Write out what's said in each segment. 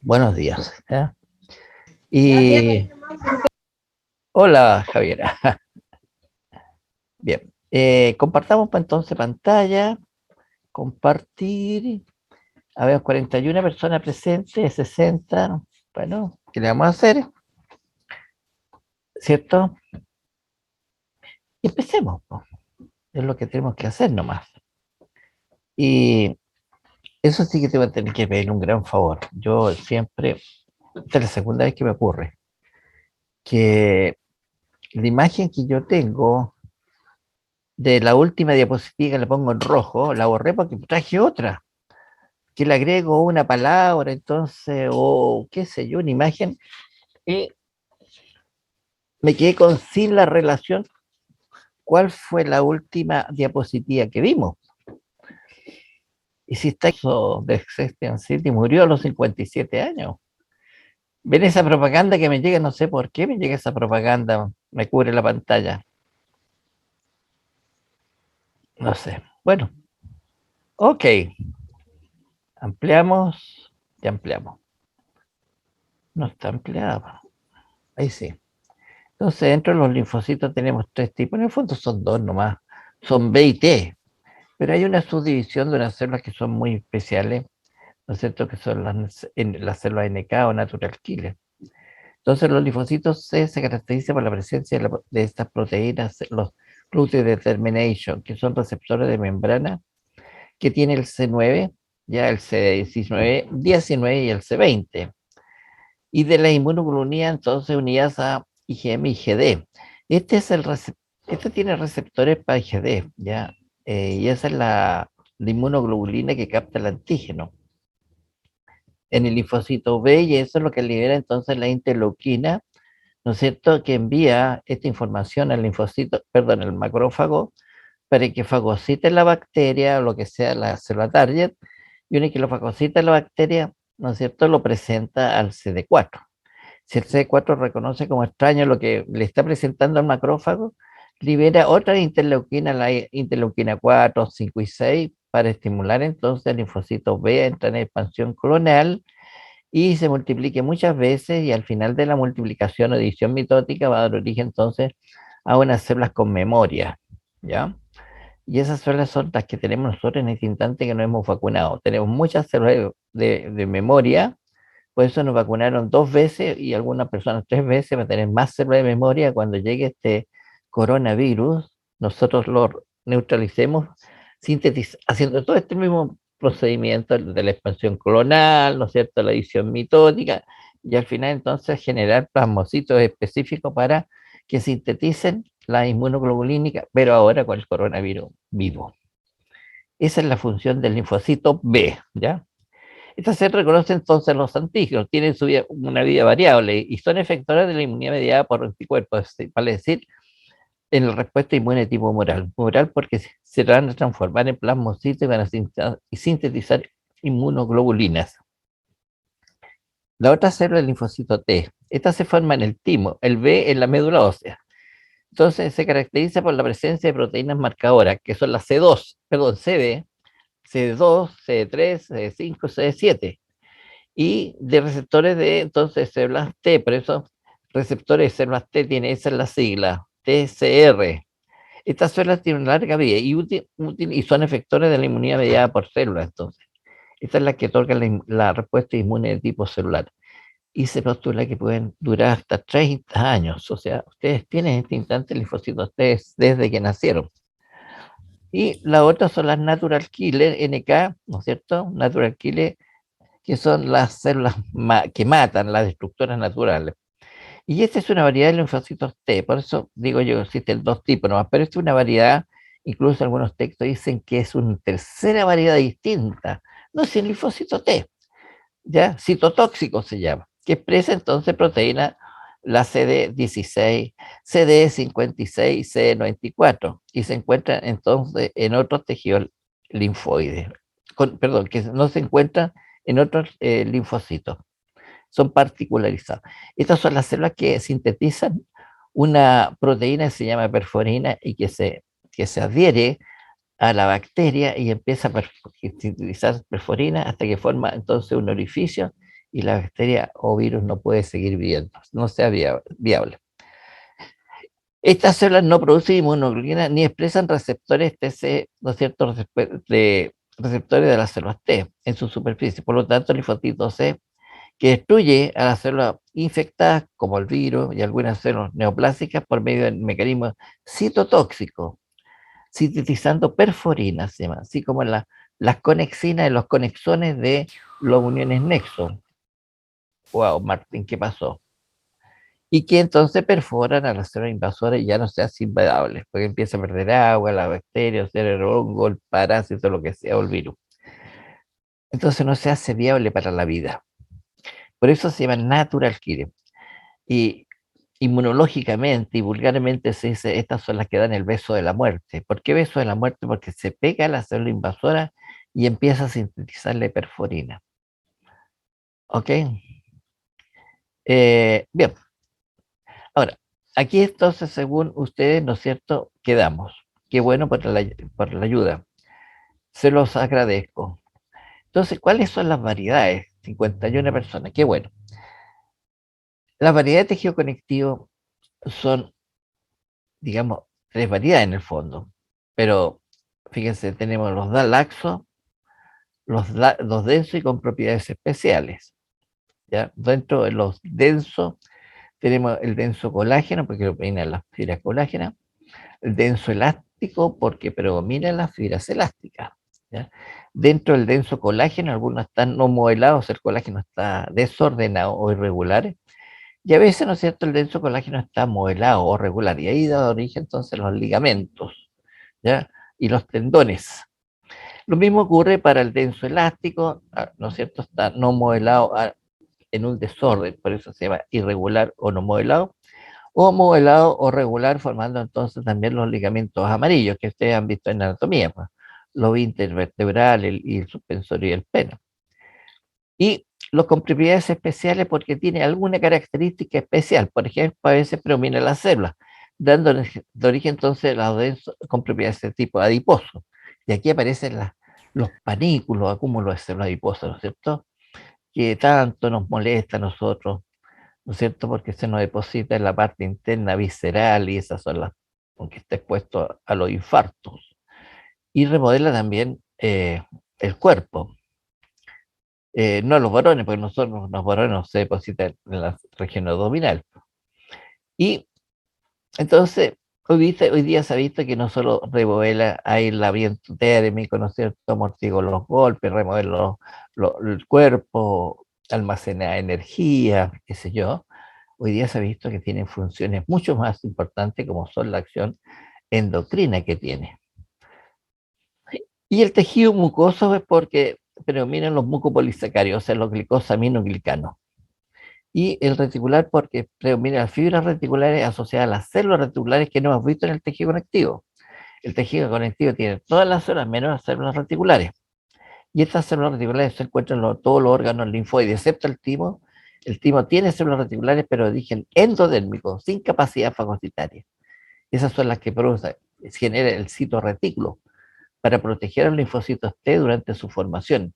Buenos días. Y hola, Javiera. Bien. Compartamos entonces pantalla, compartir. Habemos 41 personas presentes, 60. Bueno, ¿qué le vamos a hacer? ¿Cierto? Y empecemos, po. Es lo que tenemos que hacer nomás. Y eso sí que te voy a tener que pedir un gran favor. Yo siempre, esta es la segunda vez que me ocurre, que la imagen que yo tengo de la última diapositiva que le pongo en rojo, la borré porque traje otra, que le agrego una palabra, entonces, o qué sé yo, una imagen, y me quedé con sin la relación. ¿Cuál fue la última diapositiva que vimos? Y si está eso de Sebastian City, murió a los 57 años. ¿Ven esa propaganda que me llega? No sé por qué me llega esa propaganda, me cubre la pantalla. No sé. Bueno, ok, ampliamos y ampliamos. No está ampliado. Ahí sí. Entonces, dentro de los linfocitos tenemos tres tipos, en el fondo son dos nomás, son B y T, pero hay una subdivisión de unas células que son muy especiales, ¿no es cierto?, que son las células NK o natural killer. Entonces, los linfocitos C se caracterizan por la presencia de estas proteínas, los gluten determination, que son receptores de membrana, que tiene el C9, ya el C19, 19 y el C20. Y de la inmunoglobulina, entonces, unidas a IgM y IgD. Este es el este tiene receptores para IgD, ¿ya? Y esa es la inmunoglobulina que capta el antígeno en el linfocito B, y eso es lo que libera entonces la interleuquina, ¿no es cierto?, que envía esta información al linfocito, perdón, al macrófago, para que fagocite la bacteria o lo que sea la célula target, y una que lo fagocita la bacteria, ¿no es cierto?, lo presenta al CD4. Si el CD4 reconoce como extraño lo que le está presentando al macrófago, libera otra interleuquina, la interleuquina 4, 5 y 6, para estimular entonces el linfocito B a entrar en expansión clonal y se multiplique muchas veces, y al final de la multiplicación o edición mitótica va a dar origen entonces a unas células con memoria, ¿ya? Y esas células son las que tenemos nosotros en este instante que nos hemos vacunado. Tenemos muchas células de memoria. Por eso nos vacunaron 2 veces y algunas personas 3 veces para tener más células de memoria. Cuando llegue este coronavirus, nosotros lo neutralicemos haciendo todo este mismo procedimiento de la expansión clonal, ¿no es cierto?, la edición mitótica, y al final entonces generar plasmocitos específicos para que sinteticen la inmunoglobulínica, pero ahora con el coronavirus vivo. Esa es la función del linfocito B, ¿ya? Estas se reconocen entonces los antígenos, tienen una vida variable y son efectores de la inmunidad mediada por anticuerpos, vale decir, en la respuesta inmune de tipo humoral. Humoral porque se van a transformar en plasmocitos y van a sintetizar inmunoglobulinas. La otra célula es el linfocito T. Esta se forma en el timo, el B en la médula ósea. Entonces se caracteriza por la presencia de proteínas marcadoras, que son las C2, perdón, CD, CD2, CD3, CD5, CD7. Y de receptores de entonces células T, por eso receptores de células T tiene, esa es la sigla, TCR. Estas células tienen una larga vida y son efectores de la inmunidad mediada por células, entonces. Esta es la que otorga la respuesta inmune de tipo celular. Y se postula que pueden durar hasta 30 años. O sea, ustedes tienen en este instante linfocitos T desde que nacieron. Y la otra son las natural killer, NK, ¿no es cierto? Natural killer, que son las células que matan, las destructoras naturales. Y esta es una variedad de linfocitos T, por eso digo yo, existen dos tipos nomás, pero esta es una variedad, incluso algunos textos dicen que es una tercera variedad distinta, no es el linfocito T, ya, citotóxico se llama, que expresa entonces proteína, la CD16, CD56, CD94, y se encuentra entonces en otros tejidos linfoides, perdón, que no se encuentran en otros linfocitos, son particularizados. Estas son las células que sintetizan una proteína que se llama perforina y que se adhiere a la bacteria y empieza a sintetizar perforina hasta que forma entonces un orificio y la bacteria o virus no puede seguir viviendo, no sea viable. Estas células no producen inmunoglobulina ni expresan receptores TC, ¿no es cierto?, de receptores de las células T en su superficie. Por lo tanto, el linfocito C, que destruye a las células infectadas, como el virus y algunas células neoplásicas, por medio del mecanismo citotóxico, sintetizando perforinas, así como las conexinas y los conexones de los uniones nexo. Wow, Martín, ¿qué pasó? Y que entonces perforan a las células invasoras y ya no se hacen invadables, porque empieza a perder agua, la bacteria, el hongo, el parásito, lo que sea, o el virus. Entonces no se hace viable para la vida. Por eso se llama natural killer. Y inmunológicamente y vulgarmente se dice, estas son las que dan el beso de la muerte. ¿Por qué beso de la muerte? Porque se pega a la célula invasora y empieza a sintetizar la perforina. ¿Ok? Bien. Ahora, aquí entonces, según ustedes, ¿no es cierto?, quedamos. Qué bueno por la ayuda. Se los agradezco. Entonces, ¿cuáles son las variedades? 51 personas, qué bueno. Las variedades de tejido conectivo son, digamos, tres variedades en el fondo. Pero, fíjense, tenemos los laxos, los densos y con propiedades especiales. ¿Ya? Dentro de los densos tenemos el denso colágeno, porque predomina las fibras colágenas, el denso elástico, porque predominan las fibras elásticas. ¿Ya? Dentro del denso colágeno, algunos están no modelados, el colágeno está desordenado o irregular, y a veces, ¿no es cierto?, el denso colágeno está modelado o regular, y ahí da origen entonces los ligamentos, ¿ya? Y los tendones. Lo mismo ocurre para el denso elástico, ¿no es cierto?, está no modelado en un desorden, por eso se llama irregular o no modelado, o modelado o regular, formando entonces también los ligamentos amarillos que ustedes han visto en anatomía, pues, los intervertebral y el suspensorio y el pene. Y los con propiedades especiales porque tiene alguna característica especial, por ejemplo, a veces predomina la célula, dando de origen entonces a los con propiedades de tipo adiposo. Y aquí aparecen los panículos, acúmulos de células adiposas, ¿no es cierto?, que tanto nos molesta a nosotros, ¿no es cierto?, porque se nos deposita en la parte interna visceral y esas son las con que está expuesto a los infartos. Y remodela también el cuerpo. No los varones, porque nosotros los varones no se depositan en la región abdominal. Y entonces, hoy día se ha visto que no solo remodela aislamiento térmico, ¿no es cierto?, amortigua los golpes, remodela el cuerpo, almacena energía, qué sé yo. Hoy día se ha visto que tienen funciones mucho más importantes como son la acción endocrina que tiene. Y el tejido mucoso es porque predominan los mucopolisacáridos, o sea, los glicosaminoglicanos. Y el reticular porque predominan las fibras reticulares asociadas a las células reticulares que no hemos visto en el tejido conectivo. El tejido conectivo tiene todas las células menos las células reticulares. Y estas células reticulares se encuentran en todos los órganos linfoides, excepto el timo. El timo tiene células reticulares, pero de origen endodérmico, sin capacidad fagocitaria. Esas son las que genera el citorretículo para proteger a los linfocitos T durante su formación.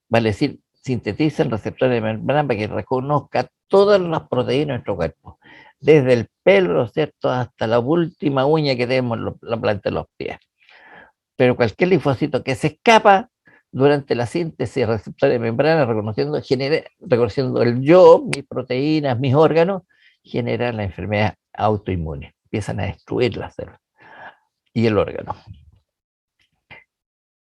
Vale decir, sintetizan receptores de membrana para que reconozca todas las proteínas de nuestro cuerpo, desde el pelo, ¿cierto?, hasta la última uña que tenemos en la planta de los pies. Pero cualquier linfocito que se escapa durante la síntesis de receptores de membrana, reconociendo el yo, mis proteínas, mis órganos, genera la enfermedad autoinmune. Empiezan a destruir las células y el órgano.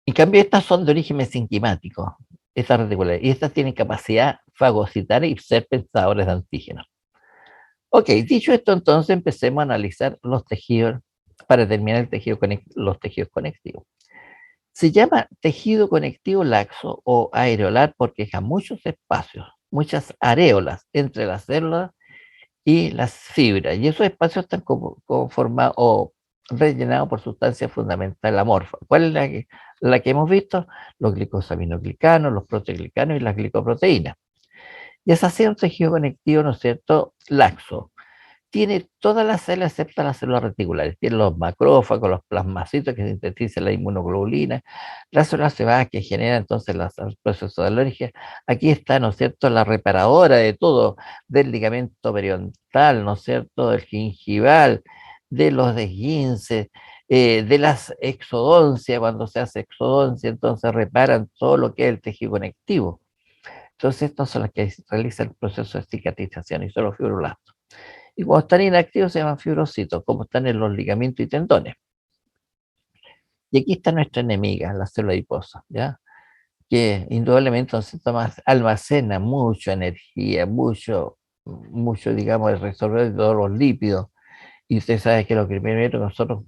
En cambio, estas son de origen mesenquimático, estas reticulares, y estas tienen capacidad fagocitaria y ser pensadores de antígenos. Ok, dicho esto, entonces empecemos a analizar los tejidos para determinar los tejidos conectivos. Se llama tejido conectivo laxo o areolar porque deja muchos espacios, muchas areolas entre las células y las fibras, y esos espacios están conformados o rellenados por sustancias fundamentales amorfas. ¿Cuál es la que hemos visto? Los glicosaminoglicanos, los proteoglicanos y las glicoproteínas. Y es así un tejido conectivo, ¿no es cierto?, laxo. tiene todas las células excepto las células reticulares. Tiene los macrófagos, los plasmacitos que sintetizan la inmunoglobulina, las células cebadas que generan entonces el proceso de alergia. Aquí está, ¿no es cierto?, la reparadora de todo, del ligamento periodontal, ¿no es cierto?, del gingival, de los desguinces, de las exodoncias, cuando se hace exodoncia, entonces reparan todo lo que es el tejido conectivo. Entonces, estos son los que realizan el proceso de cicatrización y son los fibroblastos. Y cuando están inactivos se llaman fibrocitos, como están en los ligamentos y tendones. Y aquí está nuestra enemiga, la célula adiposa, ¿ya? Que indudablemente entonces almacena mucha energía, mucho, digamos, el resolver de todos los lípidos. Y usted sabe que lo primero que nosotros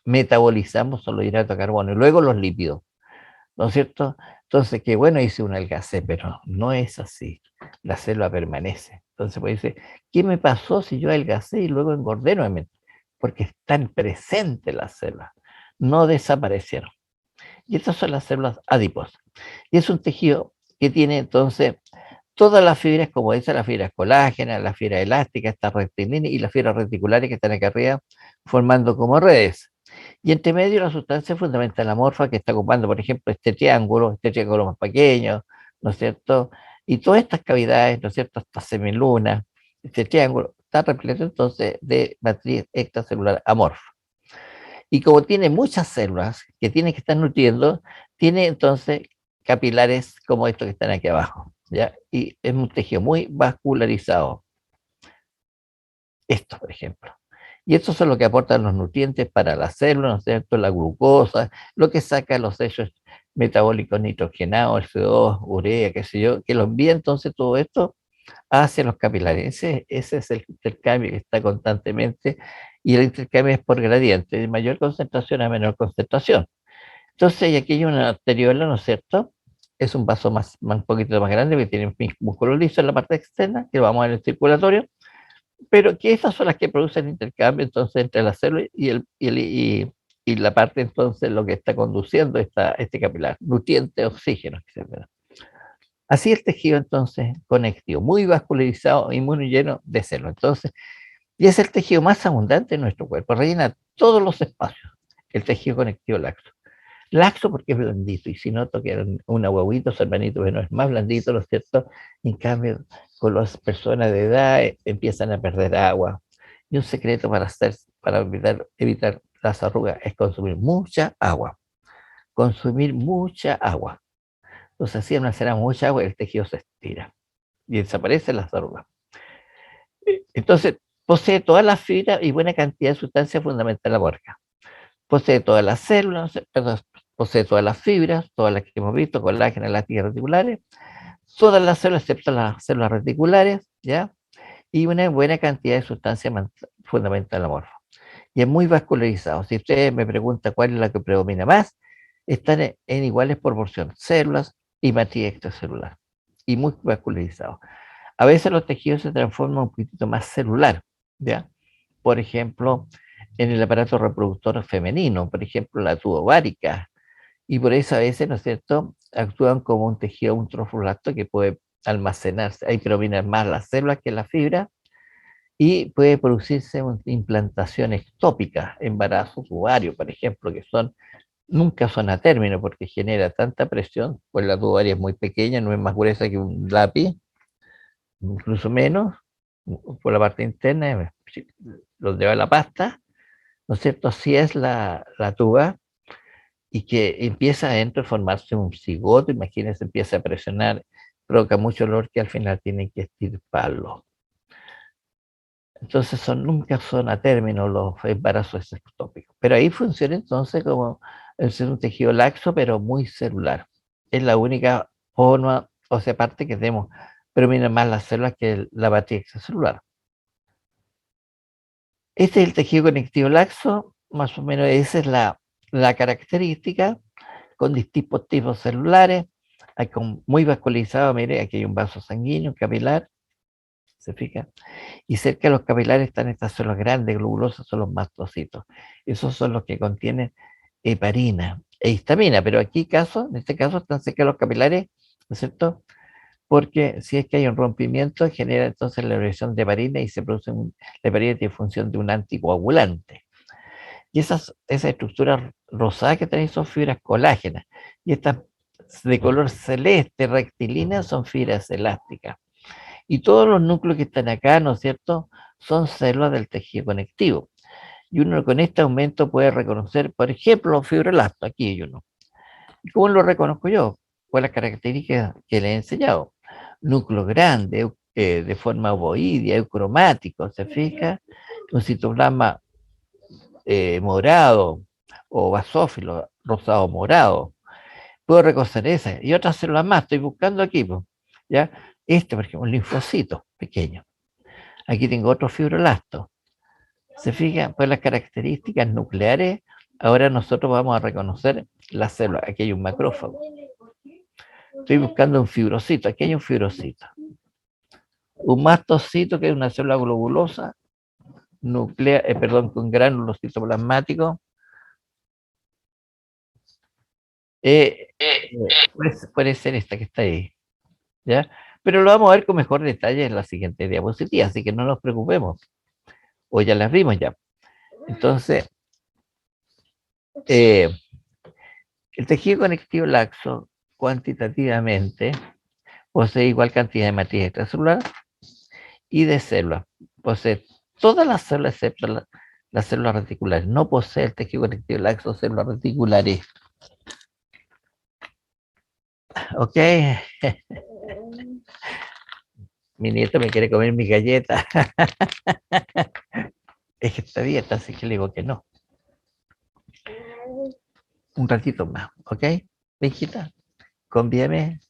metabolizamos son los hidratos de carbono y luego los lípidos, ¿no es cierto? Entonces, que bueno, hice un adelgacé, pero no es así. La célula permanece. Entonces, pues dice, ¿qué me pasó si yo adelgacé y luego engordé nuevamente? Porque están presentes las células, no desaparecieron. Y estas son las células adiposas. Y es un tejido que tiene entonces todas las fibras, como dice, las fibras colágenas, las fibras elásticas, estas rectilineas y las fibras reticulares que están acá arriba, formando como redes. Y entre medio la sustancia fundamental amorfa que está ocupando, por ejemplo, este triángulo más pequeño, ¿no es cierto? Y todas estas cavidades, ¿no es cierto? Esta semiluna, este triángulo, está repleto entonces de matriz extracelular amorfa. Y como tiene muchas células que tiene que estar nutriendo, tiene entonces capilares como estos que están aquí abajo, ¿ya? Y es un tejido muy vascularizado. Esto, por ejemplo. Y estos son lo que aportan los nutrientes para las células, ¿no es cierto? La glucosa, lo que saca los hechos metabólicos nitrogenados, el CO2, urea, qué sé yo, que lo envía entonces todo esto hacia los capilares. Ese es el intercambio que está constantemente y el intercambio es por gradiente, de mayor concentración a menor concentración. Entonces, y aquí hay una arteriola, ¿no es cierto? Es un vaso un poquito más grande que tiene músculo liso en la parte externa, que vamos a ver en el circulatorio, pero que esas son las que producen intercambio entonces entre la célula y la parte entonces lo que está conduciendo este capilar, nutriente, oxígeno, etc. Así el tejido entonces conectivo, muy vascularizado y muy lleno de células. Entonces, y es el tejido más abundante en nuestro cuerpo, rellena todos los espacios, el tejido conectivo laxo. Laxo porque es blandito, y si noto que un agüita, su hermanito bueno, es más blandito, ¿no es cierto? En cambio, con las personas de edad empiezan a perder agua. Y un secreto para evitar las arrugas es consumir mucha agua. Consumir mucha agua. Entonces, así almacenamos mucha agua y el tejido se estira y desaparecen las arrugas. Entonces, posee todas las fibras y buena cantidad de sustancias fundamentales aborca. Posee todas las células, perdón, posee todas las fibras, todas las que hemos visto, colágeno, elásticas reticulares, todas las células excepto las células reticulares, ¿ya? Y una buena cantidad de sustancias fundamental amorfa. Y es muy vascularizado. Si usted me pregunta cuál es la que predomina más, están en iguales proporciones, células y matriz extracelular. Y muy vascularizado. A veces los tejidos se transforman un poquito más celular, ¿ya? Por ejemplo, en el aparato reproductor femenino, por ejemplo, la tuba ovárica, y por eso a veces, ¿no es cierto?, actúan como un tejido, un trofolato que puede almacenarse, ahí predominan más las células que la fibra, y puede producirse una implantación ectópica, embarazos ovarios, por ejemplo, que nunca son a término porque genera tanta presión, pues la tuba ovaria es muy pequeña, no es más gruesa que un lápiz, incluso menos, por la parte interna, donde va la pasta, ¿no es cierto? Así es la tuba, y que empieza adentro a formarse un cigoto, imagínense, empieza a presionar, provoca mucho dolor que al final tienen que extirparlo. Entonces nunca son a término los embarazos ectópicos. Pero ahí funciona entonces como el ser un tejido laxo, pero muy celular. Es la única forma, o sea, aparte que tenemos, predominan más las células que la matriz extracelular. Este es el tejido conectivo laxo, más o menos esa es la característica, con distintos tipos celulares, hay muy vascularizado, mire, aquí hay un vaso sanguíneo, capilar, se fija, y cerca de los capilares están estas células grandes, globulosas, son los mastocitos. Esos son los que contienen heparina e histamina, pero en este caso están cerca de los capilares, ¿no es cierto? porque si es que hay un rompimiento, genera entonces la liberación de heparina y se produce la heparina tiene función de un anticoagulante. Y esas estructuras rosadas que tenéis son fibras colágenas. Y estas de color celeste, rectilineas, son fibras elásticas. Y todos los núcleos que están acá, ¿no es cierto?, son células del tejido conectivo. Y uno con este aumento puede reconocer, por ejemplo, los fibroblastos. Aquí hay uno. ¿Y cómo lo reconozco yo? Pues las características que le he enseñado. Núcleo grande, de forma ovoidea, eucromático, ¿se fija? Un citoplasma morado o basófilo, rosado morado. Puedo reconocer esa y otras células más. Estoy buscando aquí, pues, ¿ya? Este, por ejemplo, un linfocito pequeño. Aquí tengo otro fibroblasto. ¿Se fijan? Pues las características nucleares, ahora nosotros vamos a reconocer las células. Aquí hay un macrófago. Estoy buscando un fibrocito. Aquí hay un fibrocito. Un mastocito, que es una célula globulosa, con gránulos citoplasmáticos. Eh, puede ser esta que está ahí, ¿ya? Pero lo vamos a ver con mejor detalle en la siguiente diapositiva, así que no nos preocupemos. O ya las vimos ya. Entonces, eh, el tejido conectivo laxo cuantitativamente posee igual cantidad de matriz extracelular y de células. Posee todas las células excepto las células reticulares. No posee el tejido conectivo laxo células reticulares. ¿Ok? Mi nieto me quiere comer mi galleta. Es que está dieta, así que le digo que no. Un ratito más, ¿ok? Hijita, convíame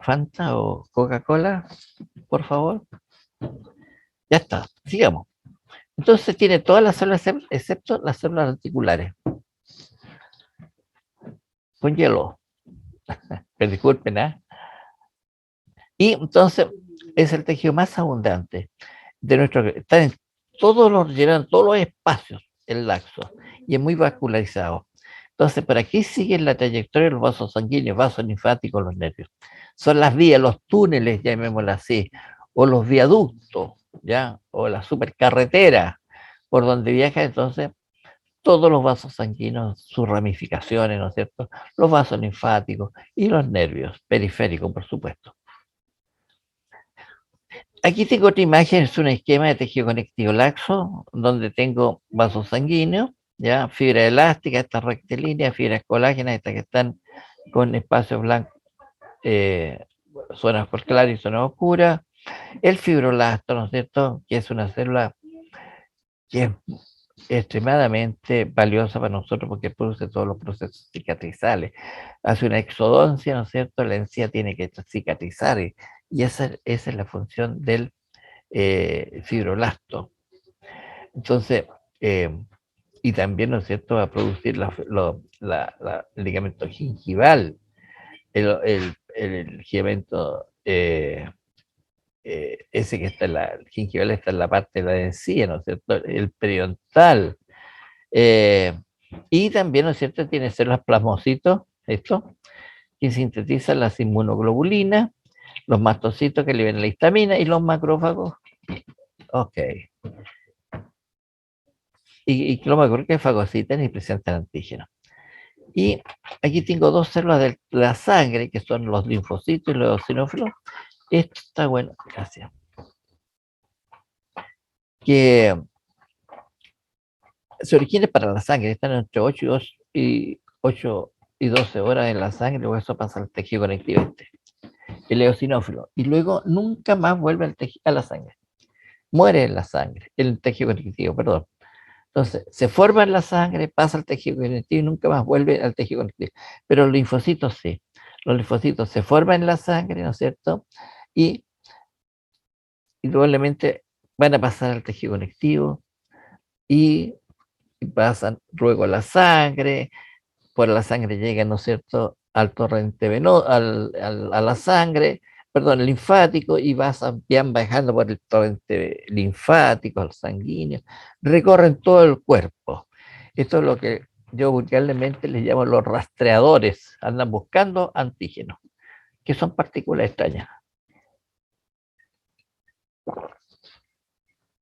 Fanta o Coca-Cola, por favor. Ya está, sigamos. Entonces tiene todas las células excepto las células articulares. Con hielo. Pero disculpen, ¿eh? Y entonces es el tejido más abundante de nuestro. Está en llenan todos los espacios el laxo y es muy vascularizado. Entonces, por aquí siguen la trayectoria de los vasos sanguíneos, vasos linfáticos, los nervios. Son las vías, los túneles, llamémoslas así, o los viaductos, ¿ya? O la supercarretera por donde viaja entonces todos los vasos sanguíneos, sus ramificaciones, ¿no es cierto? Los vasos linfáticos y los nervios periféricos, por supuesto. Aquí tengo otra imagen, es un esquema de tejido conectivo laxo, donde tengo vasos sanguíneos, ya, fibra elástica, estas rectilíneas, fibras colágenas, estas que están con espacios blancos, zonas claras y zonas oscuras, el fibroblasto, ¿no es cierto?, que es una célula que es extremadamente valiosa para nosotros porque produce todos los procesos cicatrizales. Hace una exodoncia, ¿no es cierto? La encía tiene que cicatrizar y esa es la función del fibroblasto. Entonces, y también, ¿no es cierto?, va a producir el ligamento gingival, el ligamento ese que está el gingival está en la parte de la encía, ¿no es cierto?, el periodontal. Eh, y también, ¿no es cierto?, tiene células plasmocitos, esto, que sintetizan las inmunoglobulinas, los mastocitos que liberan la histamina y los macrófagos. Ok. Y los macrófagos que fagocitan y presentan antígenos. Y aquí tengo dos células de la sangre, que son los linfocitos y los eosinófilos. Esto está bueno, gracias. Que se origina para la sangre, están entre 8 y 12 horas en la sangre, luego eso pasa al tejido conectivo el eosinófilo, y luego nunca más vuelve a la sangre. Muere en la sangre, el tejido conectivo, perdón. Entonces, se forma en la sangre, pasa al tejido conectivo y nunca más vuelve al tejido conectivo. Pero los linfocitos sí. Los linfocitos se forman en la sangre, ¿no es cierto? Y indudablemente van a pasar al tejido conectivo y pasan luego a la sangre, por la sangre llegan, ¿no es cierto?, al torrente venoso, a la sangre, perdón, el linfático, y van bajando por el torrente linfático, al sanguíneo, recorren todo el cuerpo. Esto es lo que yo vulgarmente les llamo los rastreadores, andan buscando antígenos. que son partículas extrañas.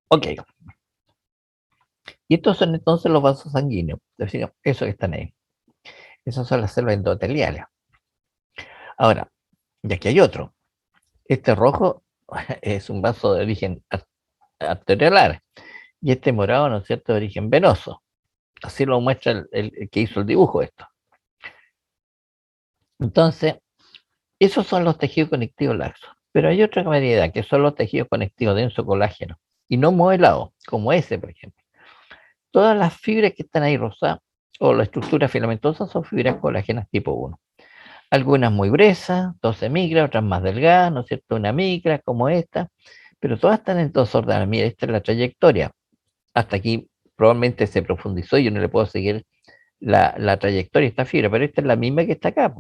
Ok, y estos son entonces los vasos sanguíneos, esos que están ahí. Esas son las células endoteliales. Ahora, y aquí hay otro. Este rojo es un vaso de origen arteriolar y este morado, ¿no es cierto?, de origen venoso. Así lo muestra el que hizo el dibujo esto. Entonces, esos son los tejidos conectivos laxos. Pero hay otra variedad que son los tejidos conectivos denso colágeno y no modelados, como ese, por ejemplo. Todas las fibras que están ahí rosadas o la estructura filamentosa son fibras colágenas tipo 1. Algunas muy gruesas, 12 micras, otras más delgadas, ¿no es cierto? Una micra como esta, pero todas están en dos órdenes. Mira, esta es la trayectoria. Hasta aquí probablemente se profundizó y yo no le puedo seguir la trayectoria de esta fibra, pero esta es la misma que está acá.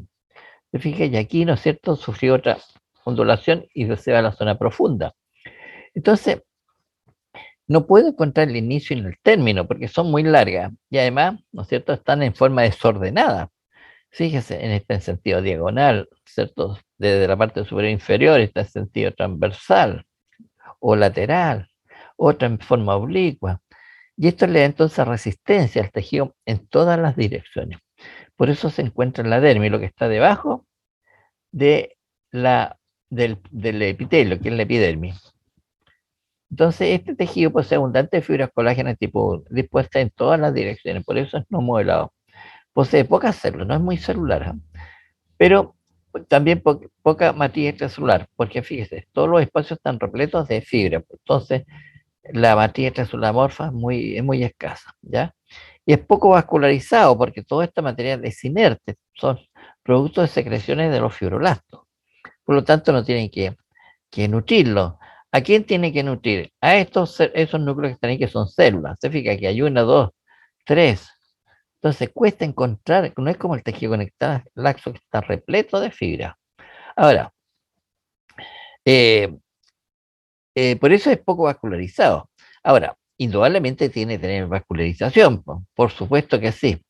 ¿Te fijas? Y aquí, ¿no es cierto?, sufrió otra ondulación y se va a la zona profunda. Entonces, no puedo encontrar el inicio y el término porque son muy largas y además, ¿no es cierto?, están en forma desordenada. Fíjese en este sentido diagonal, ¿cierto? Desde la parte superior inferior está en sentido transversal o lateral, otra en forma oblicua. Y esto le da entonces resistencia al tejido en todas las direcciones. Por eso se encuentra en la dermis, lo que está debajo de del epitelio, que es la epidermis. Entonces, este tejido posee abundantes fibras colágenas tipo 1, dispuestas en todas las direcciones, por eso es no modelado. Posee pocas células, no es muy celular, ¿eh? Pero también poca matriz extracelular, porque fíjese, todos los espacios están repletos de fibra, entonces la matriz extracelular morfa es muy escasa, ¿ya? Y es poco vascularizado, porque toda esta materia es inerte, son productos de secreciones de los fibroblastos, por lo tanto no tienen que nutrirlo. ¿A quién tiene que nutrir? A esos núcleos que están ahí, que son células. Se fija que hay una, dos, tres. Entonces cuesta encontrar, no es como el tejido conectado laxo que está repleto de fibra. Ahora, eh, por eso es poco vascularizado. Ahora, indudablemente tiene que tener vascularización, por supuesto que sí.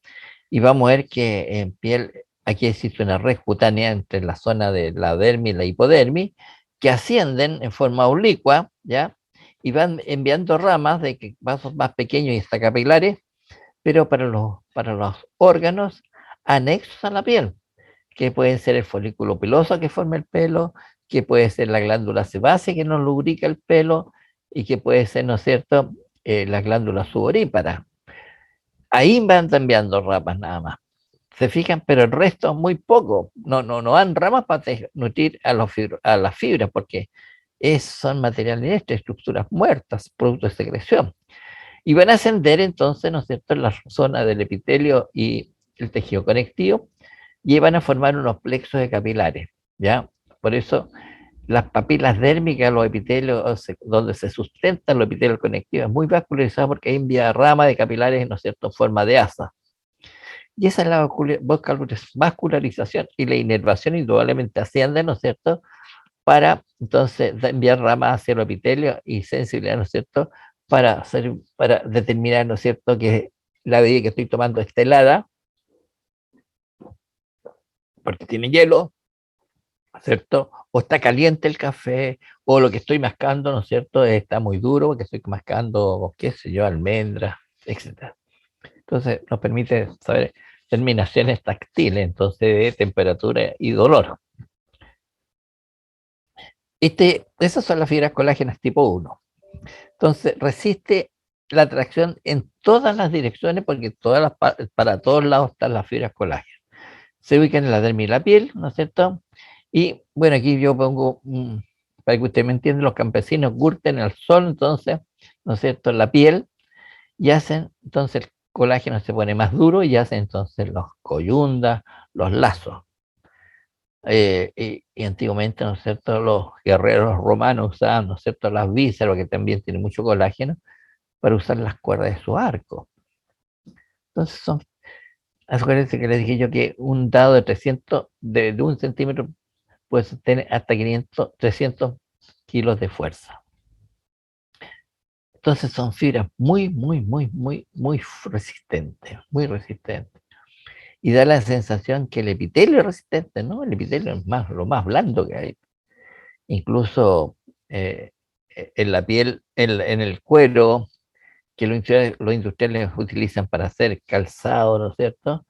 Y vamos a ver que en piel, aquí existe una red cutánea entre la zona de la dermis y la hipodermis, que ascienden en forma oblicua, ¿ya? Y van enviando ramas de vasos más pequeños y hasta capilares, pero para los órganos anexos a la piel, que pueden ser el folículo piloso que forma el pelo, que puede ser la glándula sebácea que nos lubrica el pelo, y que puede ser, ¿no es cierto?, la glándula sudorípara. Ahí van enviando ramas nada más. Se fijan, pero el resto muy poco. No dan ramas para nutrir a las fibras, porque son materiales inerte, estructuras muertas, producto de secreción. Y van a ascender entonces, ¿no es cierto?, en la zona del epitelio y el tejido conectivo, y van a formar unos plexos de capilares, ¿ya? Por eso las papilas dérmicas, los epitelios, donde se sustentan los epitelios conectivos, es muy vascularizado porque hay envía rama de capilares, ¿no es cierto?, en forma de asa. Y esa es la vascularización y la inervación indudablemente asciende, ¿no es cierto?, para entonces enviar ramas hacia el epitelio y sensibilidad, ¿no es cierto?, para determinar, ¿no es cierto?, que la bebida que estoy tomando está helada, porque tiene hielo, ¿cierto? O está caliente el café, o lo que estoy mascando, ¿no es cierto?, está muy duro, porque estoy mascando, qué sé yo, almendras, etcétera. Entonces, nos permite saber terminaciones táctiles, entonces, de temperatura y dolor. Esas son las fibras colágenas tipo 1. Entonces, resiste la tracción en todas las direcciones, porque para todos lados están las fibras colágenas. Se ubican en la dermis y la piel, ¿no es cierto? Y bueno, aquí yo pongo, para que usted me entienda, los campesinos curten el sol, entonces, ¿no es cierto?, en la piel, y hacen, entonces el colágeno se pone más duro y hacen entonces los coyundas, los lazos. Y antiguamente, ¿no es cierto?, los guerreros romanos usaban, ¿no es cierto?, las vísceras, que también tienen mucho colágeno, para usar las cuerdas de su arco. Entonces acuérdense que les dije yo que un dado de 300, de 1 centímetro, puede tener hasta 300 kilos de fuerza. Entonces son fibras muy resistentes, muy resistentes. y da la sensación que el epitelio es resistente, ¿no? El epitelio es lo más blando que hay. Incluso eh, en la piel, en el cuero, que los industriales utilizan para hacer calzado, ¿no es cierto?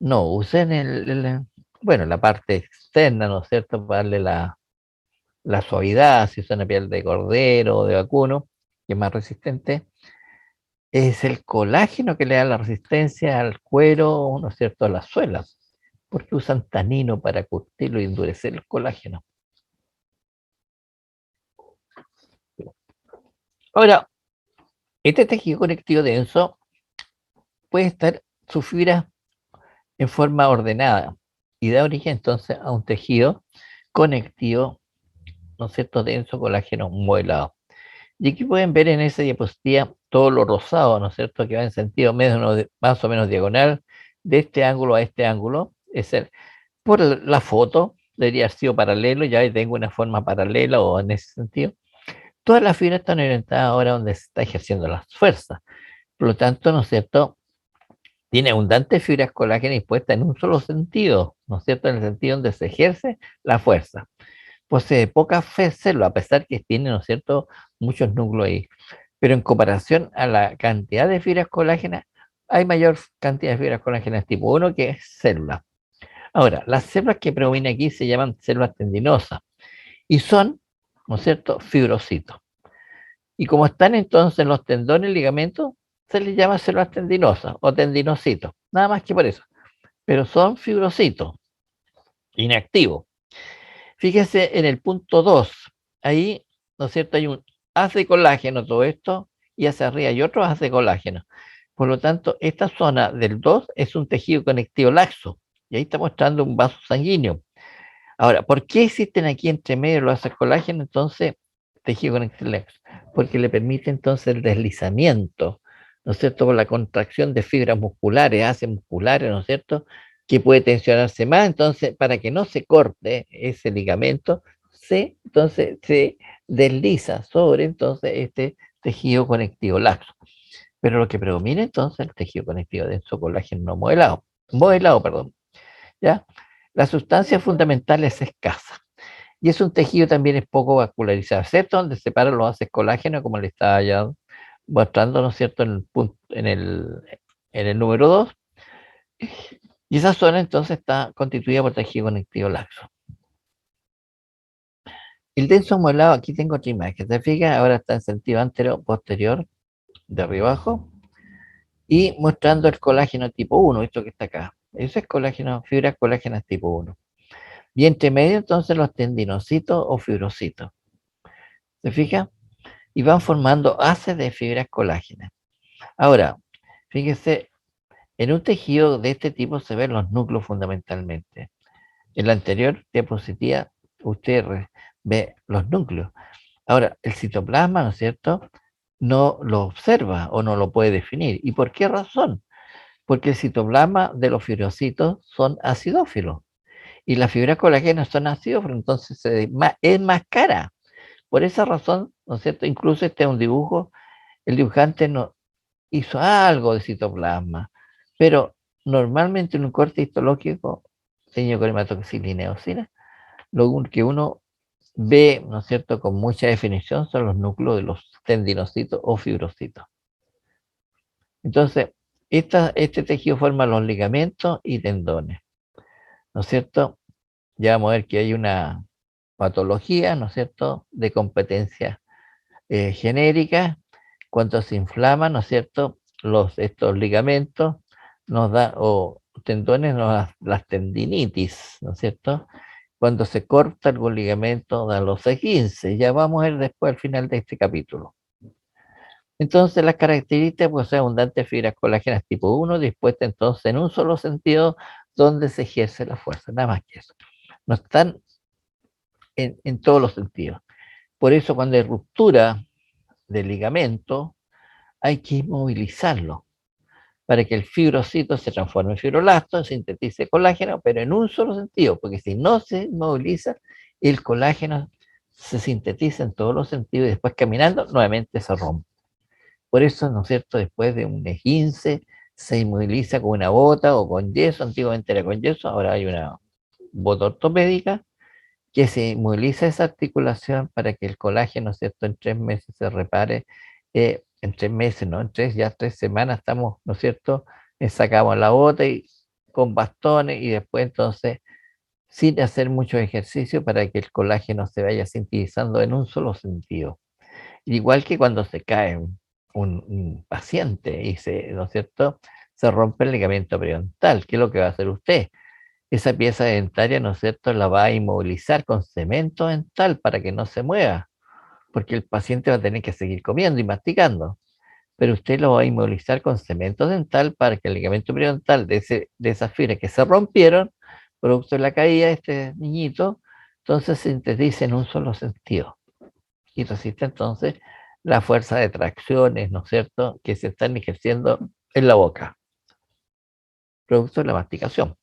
No, usen bueno, la parte externa, ¿no es cierto? Para darle la suavidad, si usan la piel de cordero o de vacuno, que es más resistente, es el colágeno que le da la resistencia al cuero, ¿no es cierto?, a las suelas, porque usan tanino para curtirlo y endurecer el colágeno. Ahora, este tejido conectivo denso puede estar su fibra en forma ordenada y da origen entonces a un tejido conectivo, ¿no es cierto?, denso colágeno modelado. Y aquí pueden ver en esa diapositiva todo lo rosado, ¿no es cierto?, que va en sentido más o menos diagonal de este ángulo a este ángulo. Es el, por la foto, debería haber sido paralelo, ya tengo una forma paralela o en ese sentido. Todas las fibras están orientadas ahora donde se está ejerciendo las fuerzas. Por lo tanto, ¿no es cierto?, tiene abundantes fibras colágenas dispuestas en un solo sentido, ¿no es cierto?, en el sentido donde se ejerce la fuerza. Posee pocas células, a pesar que tiene, ¿no es cierto?, muchos núcleos ahí. Pero en comparación a la cantidad de fibras colágenas, hay mayor cantidad de fibras colágenas tipo 1 que es célula. Ahora, las células que predominan aquí se llaman células tendinosas y son, ¿no es cierto?, fibrocitos. Y como están entonces los tendones y ligamentos, se les llama células tendinosas o tendinocitos, nada más que por eso. Pero son fibrocitos, inactivos. Fíjese en el punto 2, ahí, ¿no es cierto?, hay un haz de colágeno, todo esto, y hacia arriba hay otro haz de colágeno. Por lo tanto, esta zona del 2 es un tejido conectivo laxo, y ahí está mostrando un vaso sanguíneo. Ahora, ¿por qué existen aquí entre medio los haces colágeno? Entonces, tejido conectivo laxo, porque le permite entonces el deslizamiento, ¿no es cierto?, por la contracción de fibras musculares, haces musculares, ¿no es cierto?, que puede tensionarse más, entonces para que no se corte ese ligamento, entonces se desliza sobre entonces este tejido conectivo laxo. Pero lo que predomina entonces es el tejido conectivo denso colágeno no modelado, perdón, ¿ya? La sustancia fundamental es escasa y es un tejido también es poco vascularizado, ¿cierto? Donde separan los haces colágeno, como le estaba ya mostrando, ¿no es cierto?, en el número 2. Y esa zona entonces está constituida por tejido conectivo laxo. El denso modelado, aquí tengo otra imagen, ¿te fijas? Ahora está en sentido anterior, posterior, de arriba abajo, y mostrando el colágeno tipo 1, esto que está acá. Eso es colágeno, fibras colágenas tipo 1. Y entre medio entonces los tendinocitos o fibrocitos. ¿Se fija? Y van formando haces de fibras colágenas. Ahora, fíjese, en un tejido de este tipo se ven los núcleos fundamentalmente. En la anterior diapositiva usted ve los núcleos. Ahora, el citoplasma, ¿no es cierto?, no lo observa o no lo puede definir. ¿Y por qué razón? Porque el citoplasma de los fibrocitos son acidófilos y las fibras colágenas son acidófilos, entonces es más cara. Por esa razón, ¿no es cierto? Incluso este es un dibujo, el dibujante no hizo algo de citoplasma, pero normalmente en un corte histológico, teñido con hematoxilina y eosina, lo que uno ve, ¿no es cierto?, con mucha definición son los núcleos de los tendinocitos o fibrocitos. Entonces, este tejido forma los ligamentos y tendones, ¿no es cierto? Ya vamos a ver que hay una patología, ¿no es cierto?, de competencia genérica. Cuando se inflaman, ¿no es cierto?, estos ligamentos nos da, o tendones, nos da las tendinitis, ¿no es cierto? Cuando se corta algún ligamento, dan los E15. Ya vamos a ver después al final de este capítulo. Entonces, las características, pues, son abundantes fibras colágenas tipo 1, dispuestas entonces en un solo sentido, donde se ejerce la fuerza, nada más que eso. No están en todos los sentidos. Por eso, cuando hay ruptura del ligamento, hay que inmovilizarlo para que el fibrocito se transforme en fibroblasto, sintetice colágeno, pero en un solo sentido, porque si no se inmoviliza, el colágeno se sintetiza en todos los sentidos y después caminando nuevamente se rompe. Por eso, ¿no es cierto?, después de un esguince se inmoviliza con una bota o con yeso, antiguamente era con yeso, ahora hay una bota ortopédica que se moviliza esa articulación para que el colágeno, ¿no es cierto?, en 3 meses se repare, en 3 meses, ¿no? En 3 semanas estamos, ¿no es cierto?, sacamos la bota y con bastones y después entonces sin hacer mucho ejercicio para que el colágeno se vaya sintetizando en un solo sentido. Igual que cuando se cae un paciente y ¿no es cierto?, se rompe el ligamento periodontal. ¿Qué es lo que va a hacer usted? Esa pieza dentaria, ¿no es cierto?, la va a inmovilizar con cemento dental para que no se mueva, porque el paciente va a tener que seguir comiendo y masticando, pero usted lo va a inmovilizar con cemento dental para que el ligamento periodontal de esas fibras que se rompieron, producto de la caída de este niñito, entonces se sintetice en un solo sentido y resiste entonces la fuerza de tracciones, ¿no es cierto?, que se están ejerciendo en la boca, producto de la masticación.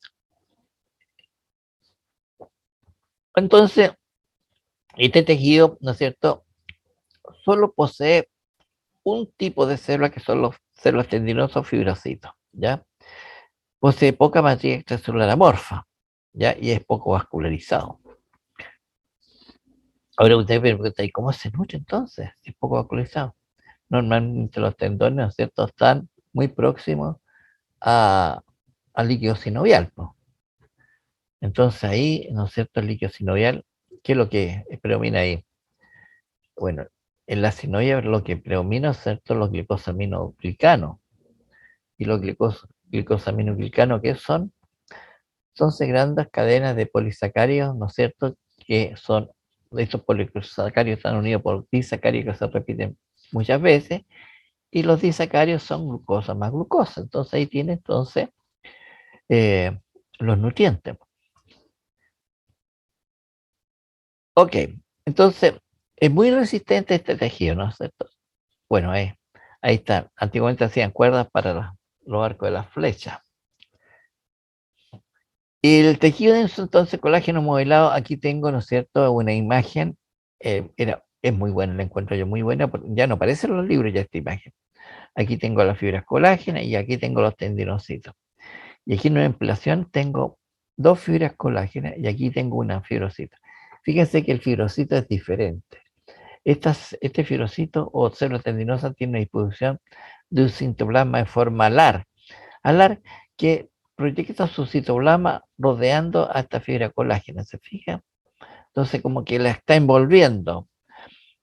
Entonces, este tejido, ¿no es cierto?, solo posee un tipo de célula que son los células tendinosas fibrocitos, ¿ya? Posee poca matriz extracelular amorfa, ¿ya? Y es poco vascularizado. Ahora usted me pregunta, ¿y cómo se nutre entonces? Si es poco vascularizado. Normalmente los tendones, ¿no es cierto?, están muy próximos a, al líquido sinovial, ¿no? Entonces ahí, ¿no es cierto?, el líquido sinovial, ¿qué es lo que predomina ahí? Bueno, en la sinovial lo que predomina, ¿es cierto?, los glicosaminoglicanos. Y los glicosaminoglicanos, ¿qué son? Son grandes cadenas de polisacáridos, ¿no es cierto?, que son, estos polisacáridos están unidos por disacáridos que se repiten muchas veces, y los disacáridos son glucosa más glucosa. Entonces ahí tiene entonces eh, los nutrientes. Ok, entonces es muy resistente este tejido, ¿no es cierto? Bueno, ahí está. Antiguamente hacían cuerdas para los arcos de las flechas. El tejido denso, entonces, colágeno modelado, aquí tengo, ¿no es cierto?, una imagen, es muy buena, la encuentro yo muy buena, ya no aparece en los libros ya esta imagen. Aquí tengo las fibras colágenas y aquí tengo los tendinocitos. Y aquí en una ampliación tengo dos fibras colágenas y aquí tengo una fibrocita. Fíjense que el fibrocito es diferente. Este fibrocito o célula tendinosa tiene una disposición de un citoplasma de forma alar que proyecta su citoplasma rodeando a esta fibra colágena, ¿se fija? Entonces como que la está envolviendo.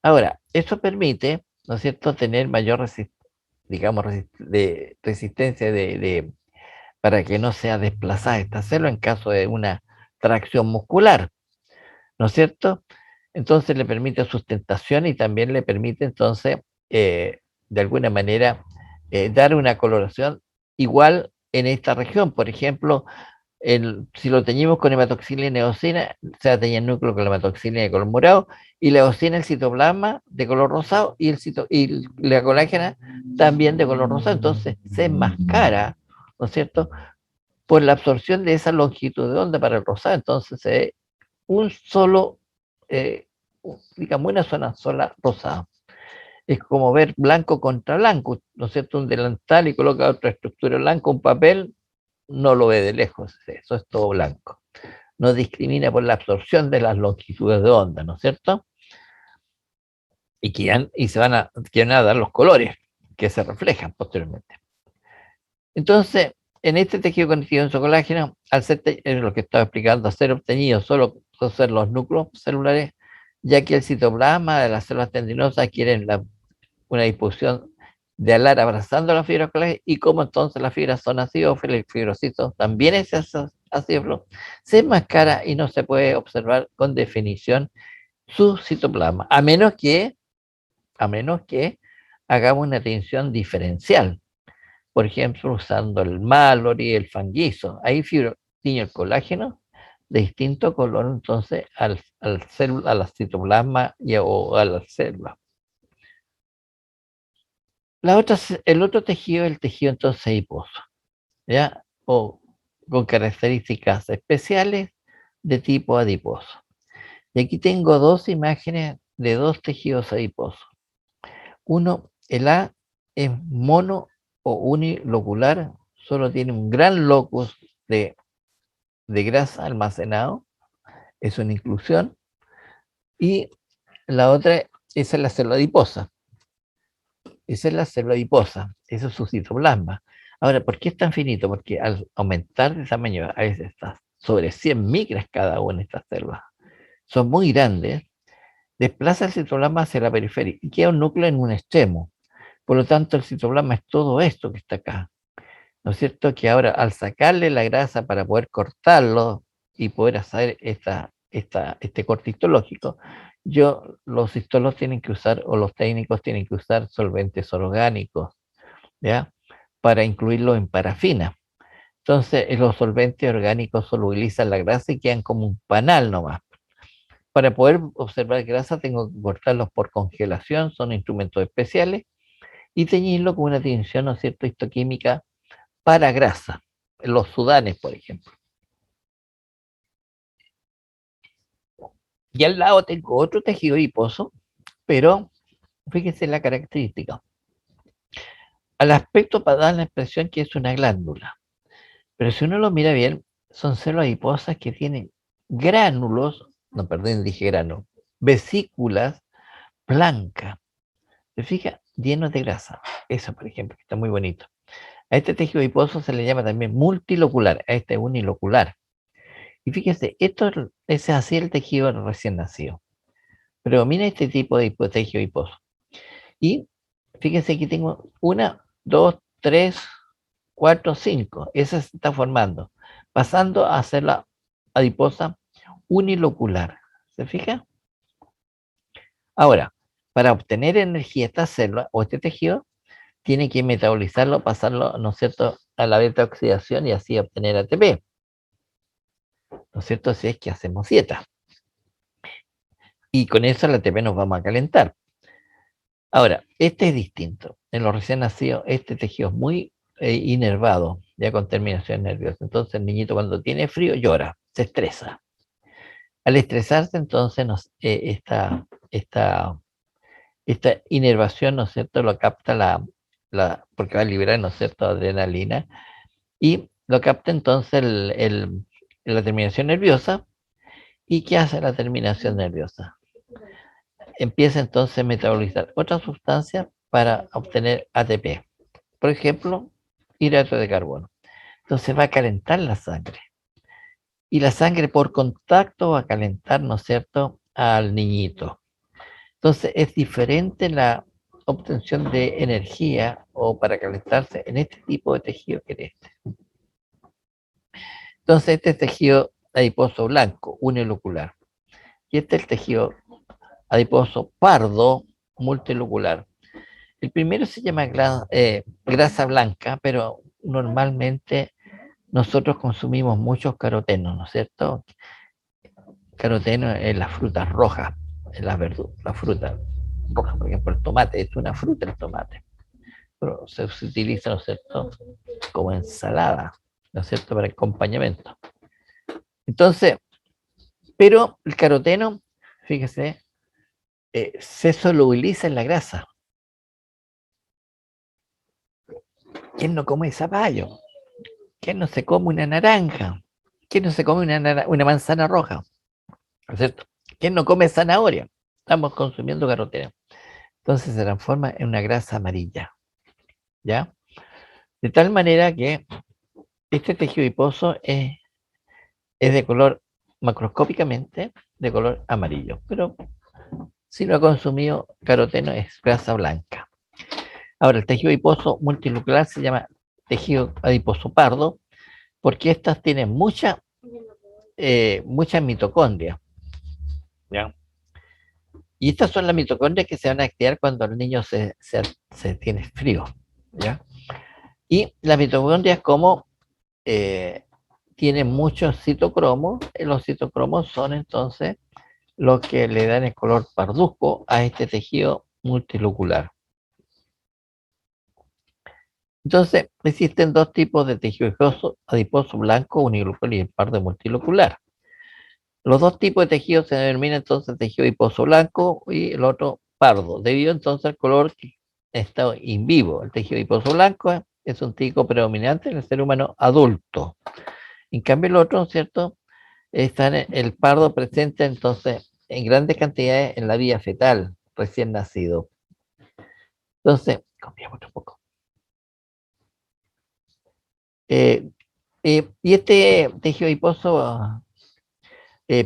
Ahora, eso permite, ¿no es cierto?, tener mayor resistencia para que no sea desplazada esta célula en caso de una tracción muscular, ¿no es cierto? Entonces le permite sustentación y también le permite entonces, de alguna manera, dar una coloración igual en esta región. Por ejemplo, si lo teñimos con hematoxilina y eosina, se va a teñir el núcleo con la hematoxilina de color morado y la eosina el citoplasma de color rosado y la colágena también de color rosado. Entonces se enmascara, ¿no es cierto?, por la absorción de esa longitud de onda para el rosado. Entonces se ve un solo, eh, digamos, una zona sola rosada. Es como ver blanco contra blanco, ¿no es cierto? Un delantal y coloca otra estructura blanca, un papel, no lo ve de lejos, eso es todo blanco. No discrimina por la absorción de las longitudes de onda, ¿no es cierto? Y que van a dar los colores que se reflejan posteriormente. Entonces, en este tejido conectivo en su colágeno, al ser lo que estaba explicando, ser obtenido solo son ser los núcleos celulares, ya que el citoplasma de las células tendinosas adquieren una disposición de alar abrazando las fibras colágenas, y como entonces las fibras son acidófilas, el fibrocito también es acidófilo, se enmascara y no se puede observar con definición su citoplasma, a menos que hagamos una tinción diferencial, por ejemplo, usando el Mallory, el Fangiso. Ahí tiñe el colágeno de distinto color, entonces, a la citoplasma o a las células. El otro tejido es el tejido entonces adiposo, ¿ya? O con características especiales de tipo adiposo. Y aquí tengo dos imágenes de dos tejidos adiposos. Uno, el A es mono o unilocular solo tiene un gran locus de grasa almacenado, es una inclusión, y la otra, esa es la célula adiposa. Esa es la célula adiposa, eso es su citoplasma. Ahora, ¿por qué es tan finito? Porque al aumentar de tamaño, a veces está sobre 100 micras cada una de estas células, son muy grandes, desplaza el citoplasma hacia la periferia y queda un núcleo en un extremo. Por lo tanto, el citoplasma es todo esto que está acá. ¿No es cierto? Que ahora, al sacarle la grasa para poder cortarlo y poder hacer este corte histológico, los histólogos tienen que usar, o los técnicos tienen que usar solventes orgánicos, ¿ya? Para incluirlo en parafina. Entonces, los solventes orgánicos solubilizan la grasa y quedan como un panal nomás. Para poder observar grasa, tengo que cortarlos por congelación, son instrumentos especiales, y teñirlo con una tinción, ¿no es cierto?, histoquímica para grasa, los sudanes, por ejemplo. Y al lado tengo otro tejido adiposo, pero fíjense la característica. Al aspecto para dar la impresión que es una glándula, pero si uno lo mira bien, son células adiposas que tienen gránulos, no, perdón, dije grano, vesículas blancas, ¿se fija? Llenos de grasa. Eso, por ejemplo, que está muy bonito. A este tejido adiposo se le llama también multilocular, a este unilocular. Y fíjese, esto es así el tejido recién nacido. Pero mira este tipo de tejido adiposo. Y fíjense que tengo una, dos, tres, cuatro, cinco. Esa se está formando, pasando a ser la adiposa unilocular. ¿Se fija? Ahora, para obtener energía esta célula o este tejido, tiene que metabolizarlo, pasarlo, ¿no es cierto?, a la beta oxidación y así obtener ATP. ¿No es cierto? Si es que hacemos dieta. Y con eso el ATP nos vamos a calentar. Ahora, este es distinto. En los recién nacidos, este tejido es muy inervado, ya con terminación nerviosa. Entonces el niñito cuando tiene frío llora, se estresa. Al estresarse, entonces esta inervación, ¿no es cierto?, lo capta porque va a liberar, ¿no es cierto?, adrenalina, y lo capta entonces la terminación nerviosa. ¿Y qué hace la terminación nerviosa? Empieza entonces a metabolizar otra sustancia para obtener ATP. Por ejemplo, hidrato de carbono. Entonces va a calentar la sangre. Y la sangre por contacto va a calentar, ¿no es cierto?, al niñito. Entonces es diferente la obtención de energía o para calentarse en este tipo de tejido que en este. Entonces este es tejido adiposo blanco, unilocular. Y este es el tejido adiposo pardo, multilocular. El primero se llama grasa blanca, pero normalmente nosotros consumimos muchos carotenos, ¿no es cierto? Caroteno en las frutas rojas, en las verduras, la fruta roja, por ejemplo, el tomate, es una fruta el tomate, pero se utiliza, ¿no es cierto?, como ensalada, ¿no es cierto?, para acompañamiento. Entonces, pero el caroteno, fíjese, se solubiliza en la grasa. ¿Quién no come zapallo? ¿Quién no se come una naranja? ¿Quién no se come una manzana roja? ¿No es cierto? ¿Quién no come zanahoria? Estamos consumiendo caroteno. Entonces se transforma en una grasa amarilla, ¿ya? De tal manera que este tejido adiposo es de color, macroscópicamente, de color amarillo, pero si lo ha consumido caroteno es grasa blanca. Ahora, el tejido adiposo multinuclear se llama tejido adiposo pardo porque estas tienen muchas mitocondrias, ¿ya? Y estas son las mitocondrias que se van a activar cuando el niño se tiene frío, ¿ya? Y las mitocondrias como tienen muchos citocromos, los citocromos son entonces los que le dan el color parduzco a este tejido multilocular. Entonces, existen dos tipos de tejido adiposo blanco unilocular y el pardo multilocular. Los dos tipos de tejido se denominan entonces tejido adiposo blanco y el otro pardo, debido entonces al color que está en vivo. El tejido adiposo blanco es un tico predominante en el ser humano adulto. En cambio, el otro, ¿cierto? Está el pardo presente entonces en grandes cantidades en la vía fetal, recién nacido. Entonces, cambiamos un poco. Y este tejido adiposo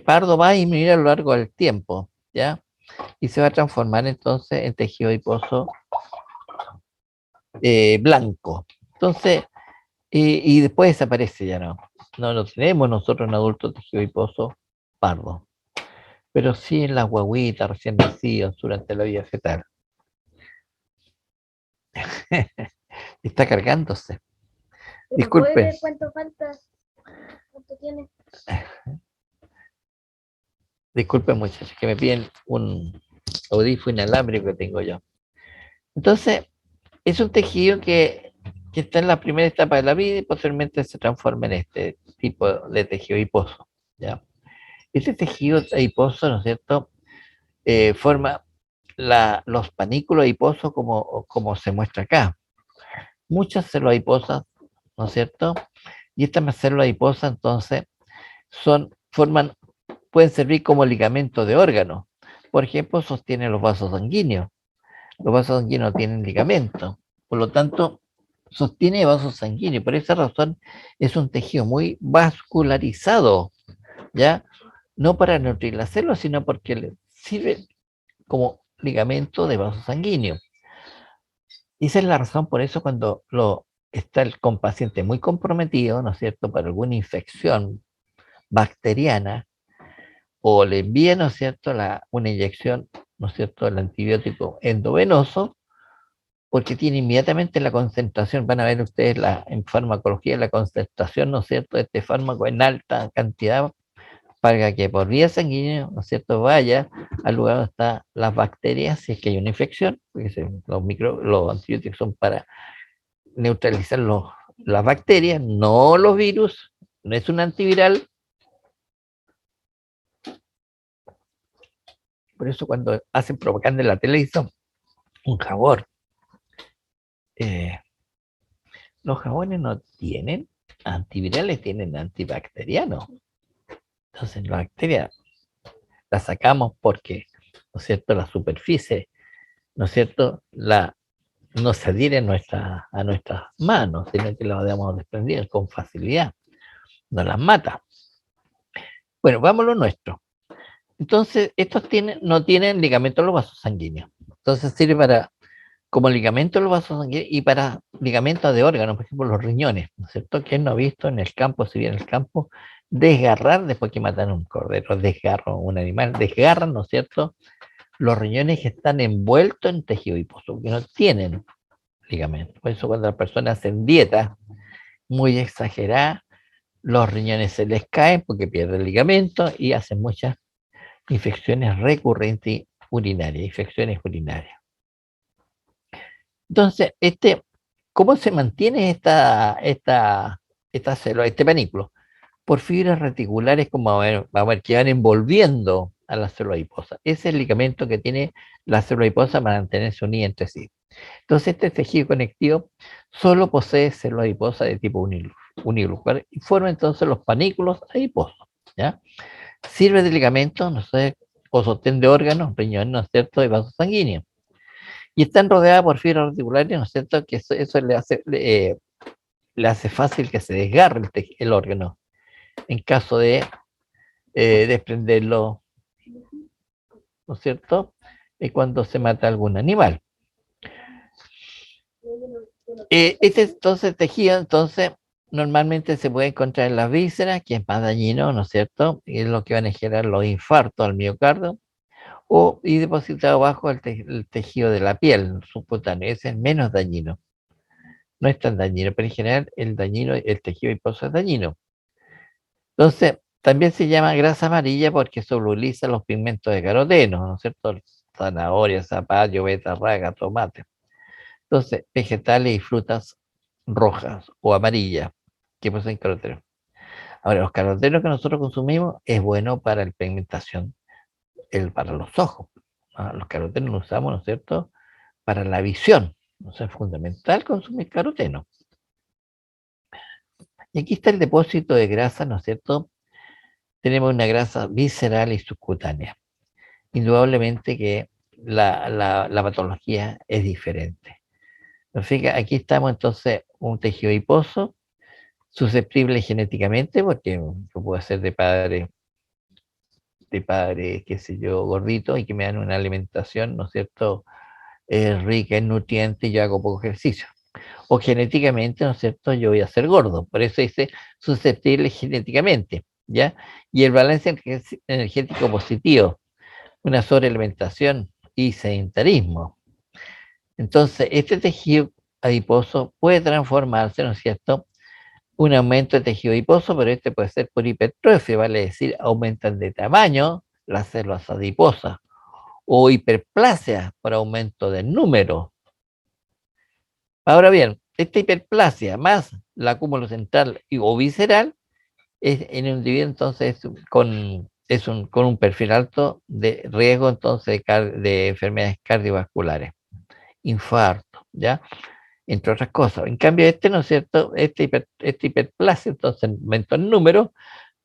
pardo va a disminuir a lo largo del tiempo, ¿ya? Y se va a transformar entonces en tejido adiposo blanco. Entonces, y después desaparece ya, ¿no? No lo tenemos nosotros en adultos tejido adiposo pardo, pero sí en las guaguitas recién nacidos durante la vida fetal. Está cargándose. ¿Pero Disculpe. puede ver cuánto falta? ¿Cuánto tiene? Disculpe, muchachos, que me piden un audífono inalámbrico que tengo yo. Entonces, es un tejido que está en la primera etapa de la vida y posteriormente se transforma en este tipo de tejido adiposo, ¿ya? Este tejido adiposo, ¿no es cierto?, forma los panículos adiposos como se muestra acá. Muchas células adiposas, ¿no es cierto? Y estas células adiposas, entonces, forman, pueden servir como ligamento de órganos. Por ejemplo, sostienen los vasos sanguíneos. Los vasos sanguíneos tienen ligamento. Por lo tanto, sostiene vasos sanguíneos. Por esa razón, es un tejido muy vascularizado, ¿ya? No para nutrir las células, sino porque le sirve como ligamento de vasos sanguíneos. Y esa es la razón por eso cuando está con paciente muy comprometido, ¿no es cierto?, por alguna infección bacteriana, o le envían, ¿no es cierto?, una inyección, ¿no es cierto?, el antibiótico endovenoso, porque tiene inmediatamente la concentración, van a ver ustedes en farmacología la concentración, ¿no es cierto?, de este fármaco en alta cantidad, para que por vía sanguínea, ¿no es cierto?, vaya al lugar donde están las bacterias, si es que hay una infección, porque los antibióticos son para neutralizar las bacterias, no los virus, no es un antiviral. Por eso cuando hacen propaganda en la televisión, un jabón, eh, los jabones no tienen antivirales, tienen antibacterianos. Entonces la bacteria la sacamos porque, ¿no es cierto?, la superficie, ¿no es cierto?, no se adhiere a nuestras manos, sino que la podemos desprender con facilidad, no las mata. Bueno, vamos a lo nuestro. Entonces, no tienen ligamento en los vasos sanguíneos. Entonces sirve como ligamento en los vasos sanguíneos y para ligamentos de órganos, por ejemplo, los riñones, ¿no es cierto? ¿Quién no ha visto en el campo, si bien en el campo, desgarrar después que matan un cordero, desgarran un animal, desgarran, ¿no es cierto?, los riñones que están envueltos en tejido adiposo, que no tienen ligamento. Por eso cuando las personas hacen dieta muy exagerada, los riñones se les caen porque pierden ligamento y hacen muchas infecciones recurrentes urinarias, infecciones urinarias. Entonces, ¿cómo se mantiene esta célula, este panículo? Por fibras reticulares, como vamos a ver, que van envolviendo a la célula adiposa. Ese es el ligamento que tiene la célula adiposa para mantenerse unida entre sí. Entonces, este tejido conectivo solo posee célula adiposa de tipo unilugar y forma entonces los panículos adiposos, ¿ya? Sirve de ligamento, no sé, o sostén de órganos, riñón, ¿no es cierto?, de vasos sanguíneos. Y están rodeadas por fibras articulares, ¿no es cierto?, que eso le hace fácil que se desgarre el órgano en caso de desprenderlo, ¿no es cierto?, cuando se mata algún animal. Este entonces tejido, entonces, normalmente se puede encontrar en las vísceras, que es más dañino, ¿no es cierto?, y es lo que van a generar los infartos al miocardio, y depositado bajo el tejido de la piel subcutáneo, ese es menos dañino. No es tan dañino, pero en general el tejido adiposo es dañino. Entonces, también se llama grasa amarilla porque solubiliza los pigmentos de caroteno, ¿no es cierto? Zanahoria, zapallo, betarraga, tomate. Entonces, vegetales y frutas rojas o amarillas que poseen caroteno. Ahora, los carotenos que nosotros consumimos es bueno para la pigmentación, para los ojos. Los carotenos los usamos, ¿no es cierto?, para la visión. O sea, es fundamental consumir caroteno. Y aquí está el depósito de grasa, ¿no es cierto? Tenemos una grasa visceral y subcutánea. Indudablemente que la patología es diferente. Fíjate, aquí estamos entonces un tejido adiposo, susceptible genéticamente, porque puede ser de padre, qué sé yo, gordito, y que me dan una alimentación, ¿no es cierto?, rica en nutrientes y yo hago poco ejercicio. O genéticamente, ¿no es cierto?, yo voy a ser gordo. Por eso dice susceptible genéticamente, ¿ya? Y el balance energético positivo, una sobrealimentación y sedentarismo. Entonces, este tejido adiposo puede transformarse, ¿no es cierto?, un aumento de tejido adiposo, pero este puede ser por hipertrofia, vale decir, aumentan de tamaño las células adiposas, o hiperplasia por aumento del número. Ahora bien, esta hiperplasia más la acúmulo central o visceral es en un individuo entonces con un perfil alto de riesgo entonces de enfermedades cardiovasculares, infarto, ¿ya? Entre otras cosas. En cambio, ¿no es cierto? Este hiperplasia, entonces, aumento en número,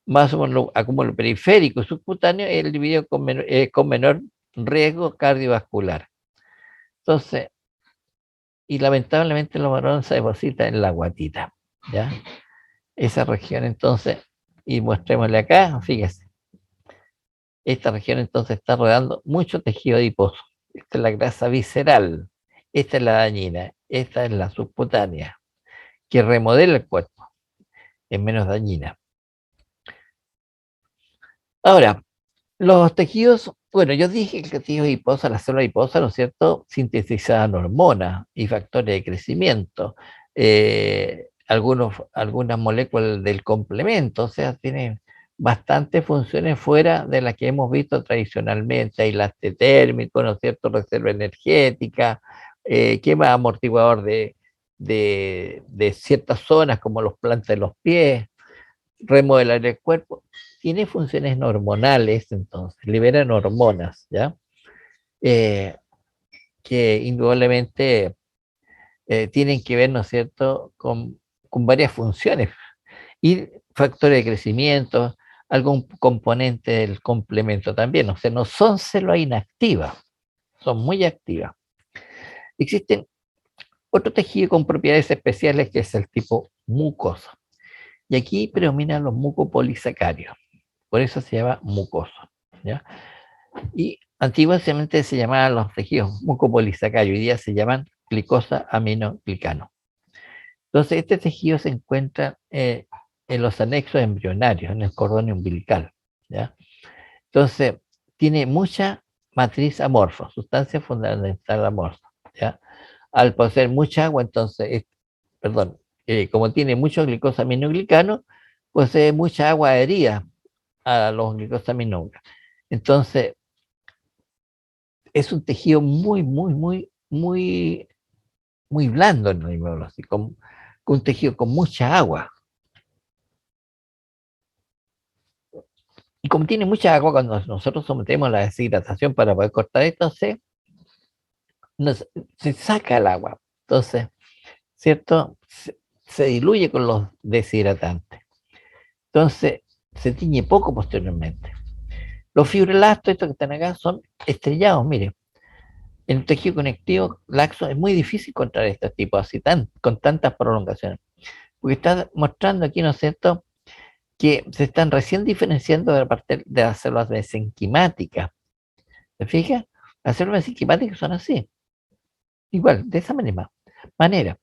más o menos acúmulo periférico subcutáneo, el individuo con menor riesgo cardiovascular. Entonces, y lamentablemente los varones se deposita en la guatita, ¿ya? Esa región entonces, y mostrémosle acá, fíjese, esta región entonces está rodeando mucho tejido adiposo. Esta es la grasa visceral, esta es la dañina, esta es la subcutánea, que remodela el cuerpo, es menos dañina. Ahora, los tejidos, bueno, yo dije que el tejido adiposo, la célula adiposa, ¿no es cierto?, sintetizaban hormonas y factores de crecimiento, algunas moléculas del complemento, o sea, tienen bastantes funciones fuera de las que hemos visto tradicionalmente, aislante térmico, ¿no es cierto?, reserva energética, ¿qué más? Amortiguador de ciertas zonas como los plantas de los pies, remodelar el cuerpo, tiene funciones hormonales, entonces, liberan hormonas, ¿ya? Que indudablemente tienen que ver, ¿no es cierto?, con varias funciones y factores de crecimiento, algún componente del complemento también, o sea, no son células inactivas, son muy activas. Existen otro tejido con propiedades especiales que es el tipo mucosa, y aquí predominan los mucopolisacarios. Por eso se llama mucoso, ¿ya? Y antiguamente se llamaban los tejidos mucopolisacarios, hoy día se llaman glicosa aminoglicano. Entonces, este tejido se encuentra en los anexos embrionarios, en el cordón umbilical, ¿ya? Entonces, tiene mucha matriz amorfa, sustancia fundamental amorfa, ¿ya? Al poseer mucha agua, entonces, como tiene mucho glicosa aminoglicano, posee mucha agua adherida a los glicosaminoides. Entonces, es un tejido muy, muy, muy, muy, muy blando en el así, con un tejido con mucha agua. Y como tiene mucha agua, cuando nosotros sometemos la deshidratación para poder cortar esto, se saca el agua. Entonces, ¿cierto? Se diluye con los deshidratantes. Entonces, se tiñe poco posteriormente. Los fibroblastos, estos que están acá, son estrellados, mire. En el tejido conectivo laxo es muy difícil encontrar estos tipos así, con tantas prolongaciones. Porque está mostrando aquí, ¿no es cierto?, que se están recién diferenciando de parte de las células mesenquimáticas. ¿Se fija? Las células mesenquimáticas son así, igual, de esa manera.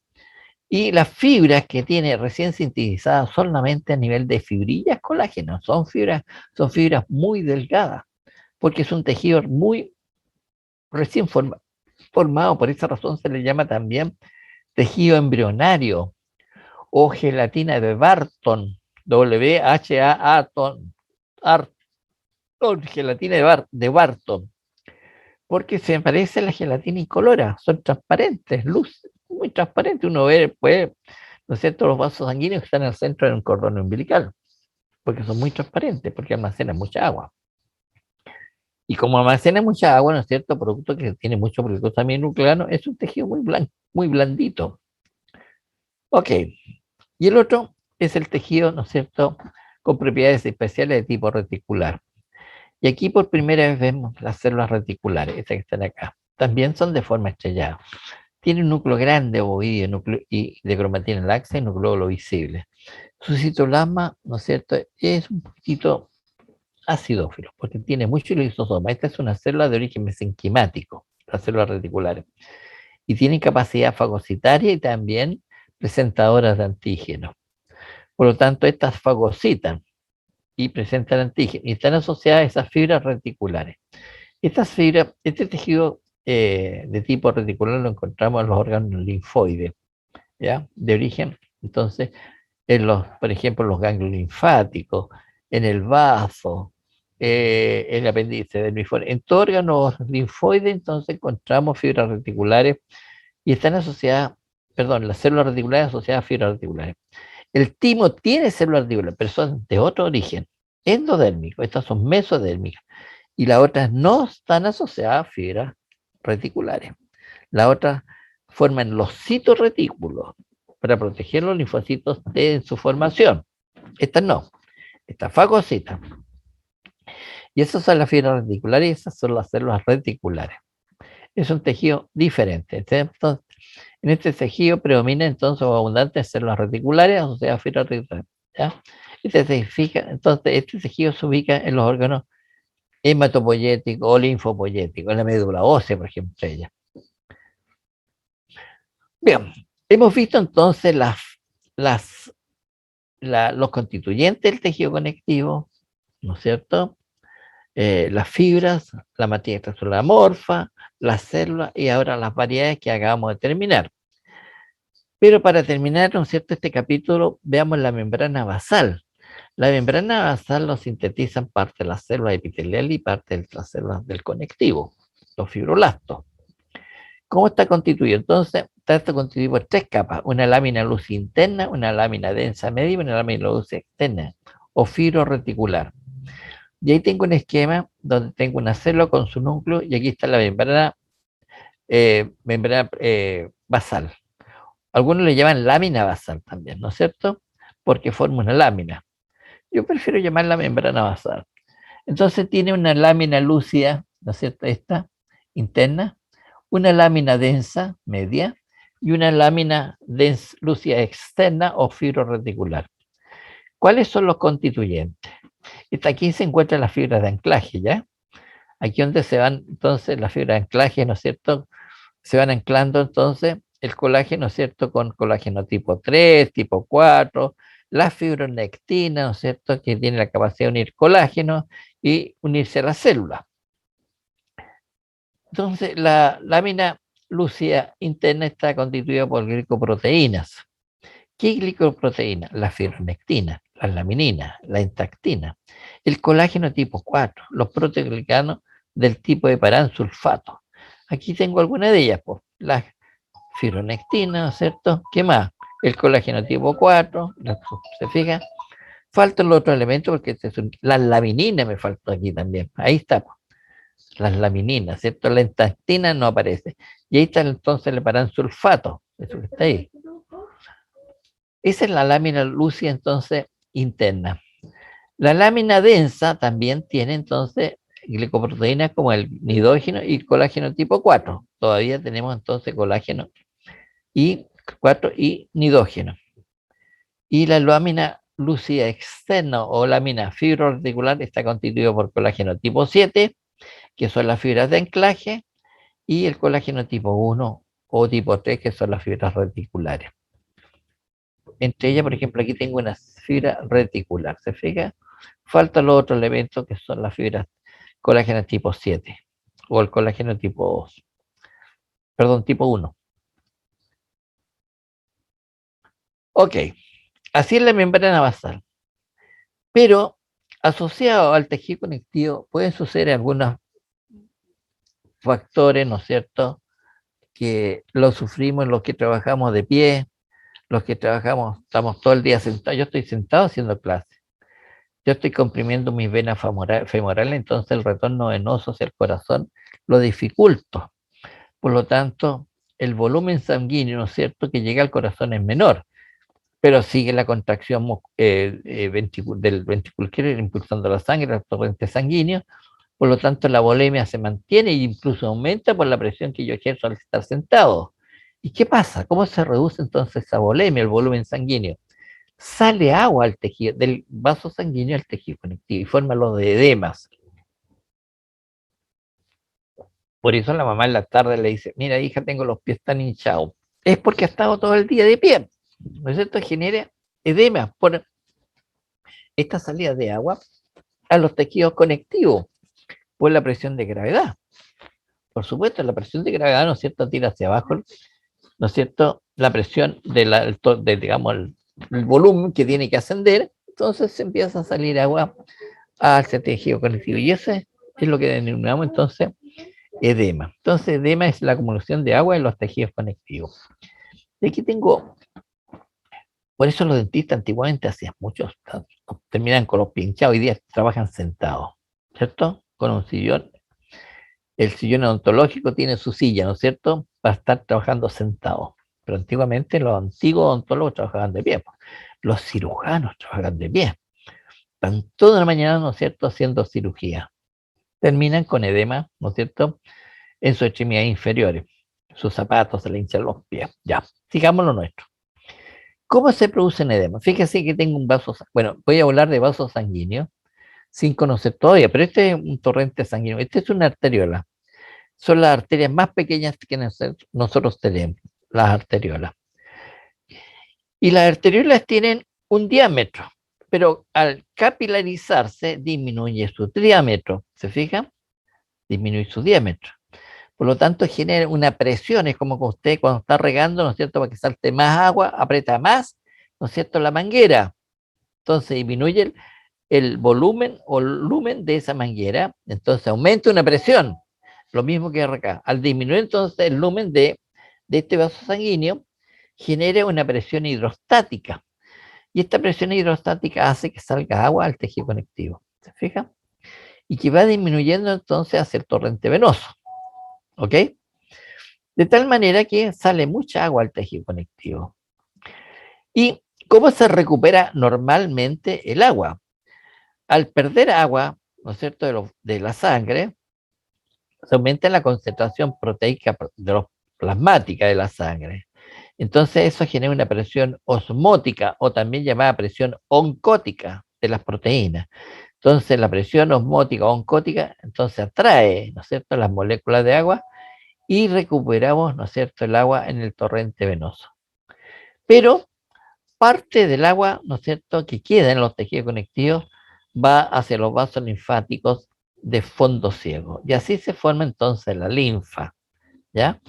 Y las fibras que tiene recién sintetizadas solamente a nivel de fibrillas colágeno, son fibras muy delgadas, porque es un tejido muy recién formado, por esa razón se le llama también tejido embrionario o gelatina de Barton, WHAATON, gelatina de Barton, porque se parece a la gelatina incolora, son transparentes, luz muy transparente, uno puede, ¿no es cierto?, los vasos sanguíneos que están en el centro de un cordón umbilical, porque son muy transparentes, porque almacenan mucha agua. Y como almacena mucha agua, ¿no es cierto?, producto que tiene mucho glucosaminonucleano, es un tejido muy blanco, muy blandito. Ok, y el otro es el tejido, ¿no es cierto?, con propiedades especiales de tipo reticular. Y aquí por primera vez vemos las células reticulares, estas que están acá. También son de forma estrellada. Tiene un núcleo grande ovoide y de cromatina laxa y nucleolo visible. Su citoplasma, ¿no es cierto?, es un poquitito acidófilo, porque tiene mucho lisosoma. Esta es una célula de origen mesenquimático, las células reticulares, y tienen capacidad fagocitaria y también presentadoras de antígenos. Por lo tanto, estas fagocitan y presentan antígenos y están asociadas a esas fibras reticulares. Estas fibras, este tejido de tipo reticular lo encontramos en los órganos linfoides, ¿ya? De origen, entonces, por ejemplo, los ganglios linfáticos, en el bazo, en el apéndice del linfoma. En todo órgano linfoide, entonces, encontramos fibras reticulares y están asociadas, perdón, las células reticulares asociadas a fibras reticulares. El timo tiene células reticulares, pero son de otro origen, endodérmico. Estas son mesodérmicas. Y las otras no están asociadas a fibras reticulares. Las otras forman los citorretículos para proteger los linfocitos de su formación. Estas no, estas fagocitan. Y esas son las fibras reticulares y esas son las células reticulares. Es un tejido diferente. Entonces, en este tejido predomina entonces abundantes células reticulares asociadas a fibras reticulares. ¿Ya? Entonces, este tejido se ubica en los órganos hematopoyético o linfopoyético, en la médula ósea, por ejemplo, ella. Bien, hemos visto entonces los constituyentes del tejido conectivo, ¿no es cierto? Las fibras, la materia extracelular amorfa, las células y ahora las variedades que acabamos de terminar. Pero para terminar, ¿no es cierto?, este capítulo, veamos la membrana basal. La membrana basal lo sintetizan parte de las células epiteliales y parte de las células del conectivo, los fibroblastos. ¿Cómo está constituido? Entonces, está constituido por tres capas: una lámina luz interna, una lámina densa media y una lámina luz externa, o fibro reticular. Y ahí tengo un esquema donde tengo una célula con su núcleo y aquí está la membrana, basal. Algunos le llaman lámina basal también, ¿no es cierto? Porque forma una lámina. Yo prefiero llamarla membrana basal. Entonces tiene una lámina lúcida, ¿no es cierto? Esta, interna, una lámina densa, media, y una lámina lúcida externa o fibro reticular. ¿Cuáles son los constituyentes? Aquí se encuentran las fibras de anclaje, ¿ya? Aquí donde se van entonces las fibras de anclaje, ¿no es cierto? Se van anclando entonces el colágeno, ¿no es cierto?, con colágeno tipo 3, tipo 4, la fibronectina, ¿no es cierto?, que tiene la capacidad de unir colágeno y unirse a la célula. Entonces, la lámina lúcida interna está constituida por glicoproteínas. ¿Qué glicoproteína? La fibronectina, la laminina, la intactina, el colágeno tipo 4, los proteoglicanos del tipo de paransulfato. Aquí tengo algunas de ellas, pues, la fibronectina, ¿no es cierto? ¿Qué más? El colágeno tipo 4, ¿se fijan? Faltan los otros elementos porque la laminina me faltó aquí también. Ahí está, pues, las lamininas, ¿cierto? La intactina no aparece. Y ahí está entonces el paransulfato, eso que está ahí. Esa es la lámina lúcida entonces interna. La lámina densa también tiene entonces glicoproteínas como el nidógeno y colágeno tipo 4. Todavía tenemos entonces colágeno y 4 y nidógeno. Y la lámina lúcida externa o lámina fibroreticular está constituida por colágeno tipo 7, que son las fibras de anclaje, y el colágeno tipo 1 o tipo 3, que son las fibras reticulares. Entre ellas, por ejemplo, aquí tengo una fibra reticular, ¿se fija? Faltan los otros elementos que son las fibras colágeno tipo 7 o el colágeno tipo 2, perdón, tipo 1. Ok, así es la membrana basal. Pero asociado al tejido conectivo pueden suceder algunos factores, ¿no es cierto?, que lo sufrimos los que trabajamos de pie, los que trabajamos, estamos todo el día sentados. Yo estoy sentado haciendo clase. Yo estoy comprimiendo mis venas femorales, entonces el retorno venoso hacia el corazón lo dificulto. Por lo tanto, el volumen sanguíneo, ¿no es cierto?, que llega al corazón es menor. pero sigue la contracción del ventricular impulsando la sangre, el torrente sanguíneo. Por lo tanto, la volemia se mantiene e incluso aumenta por la presión que yo ejerzo al estar sentado. ¿Y qué pasa? ¿Cómo se reduce entonces esa volemia, el volumen sanguíneo? Sale agua al tejido, del vaso sanguíneo al tejido conectivo y forma los edemas. Por eso la mamá en la tarde le dice, mira hija, tengo los pies tan hinchados. Es porque ha estado todo el día de pie. ¿No es cierto? Genera edema por esta salida de agua a los tejidos conectivos por la presión de gravedad. Por supuesto, la presión de gravedad, ¿no es cierto?, tira hacia abajo, ¿no es cierto?, la presión digamos, el volumen que tiene que ascender, entonces empieza a salir agua hacia el tejido conectivo. Y eso es lo que denominamos entonces edema. Entonces, edema es la acumulación de agua en los tejidos conectivos. Y aquí tengo, por eso los dentistas antiguamente hacían muchos, terminan con los pinchados, hoy día trabajan sentados, ¿cierto? Con un sillón. El sillón odontológico tiene su silla, ¿no es cierto? Para estar trabajando sentado. Pero antiguamente los antiguos odontólogos trabajaban de pie. Los cirujanos trabajaban de pie. Están toda la mañana, ¿no es cierto?, haciendo cirugía. Terminan con edema, ¿no es cierto?, en sus extremidades inferiores. Sus zapatos se le hinchan los pies. Ya, sigamos lo nuestro. ¿Cómo se produce el edema? Fíjese que tengo un vaso, bueno, voy a hablar de vasos sanguíneos sin conocer todavía, pero este es un torrente sanguíneo, este es una arteriola. Son las arterias más pequeñas que nosotros tenemos, las arteriolas. Y las arteriolas tienen un diámetro, pero al capilarizarse disminuye su diámetro, ¿se fijan? Disminuye su diámetro. Por lo tanto, genera una presión, es como que usted cuando está regando, ¿no es cierto?, para que salte más agua, aprieta más, ¿no es cierto?, la manguera. Entonces disminuye el volumen de esa manguera, entonces aumenta una presión. Lo mismo que acá. Al disminuir entonces el lumen de este vaso sanguíneo, genera una presión hidrostática. Y esta presión hidrostática hace que salga agua al tejido conectivo. ¿Se fija? Y que va disminuyendo entonces hacia el torrente venoso. ¿Ok? De tal manera que sale mucha agua al tejido conectivo. ¿Y cómo se recupera normalmente el agua? Al perder agua, ¿no es cierto?, de la sangre, se aumenta la concentración proteica plasmática de la sangre. Entonces eso genera una presión osmótica o también llamada presión oncótica de las proteínas. Entonces la presión osmótica o oncótica entonces atrae, ¿no es cierto?, las moléculas de agua y recuperamos, ¿no es cierto?, el agua en el torrente venoso. Pero parte del agua, ¿no es cierto?, que queda en los tejidos conectivos va hacia los vasos linfáticos de fondo ciego. Y así se forma entonces la linfa, ¿ya?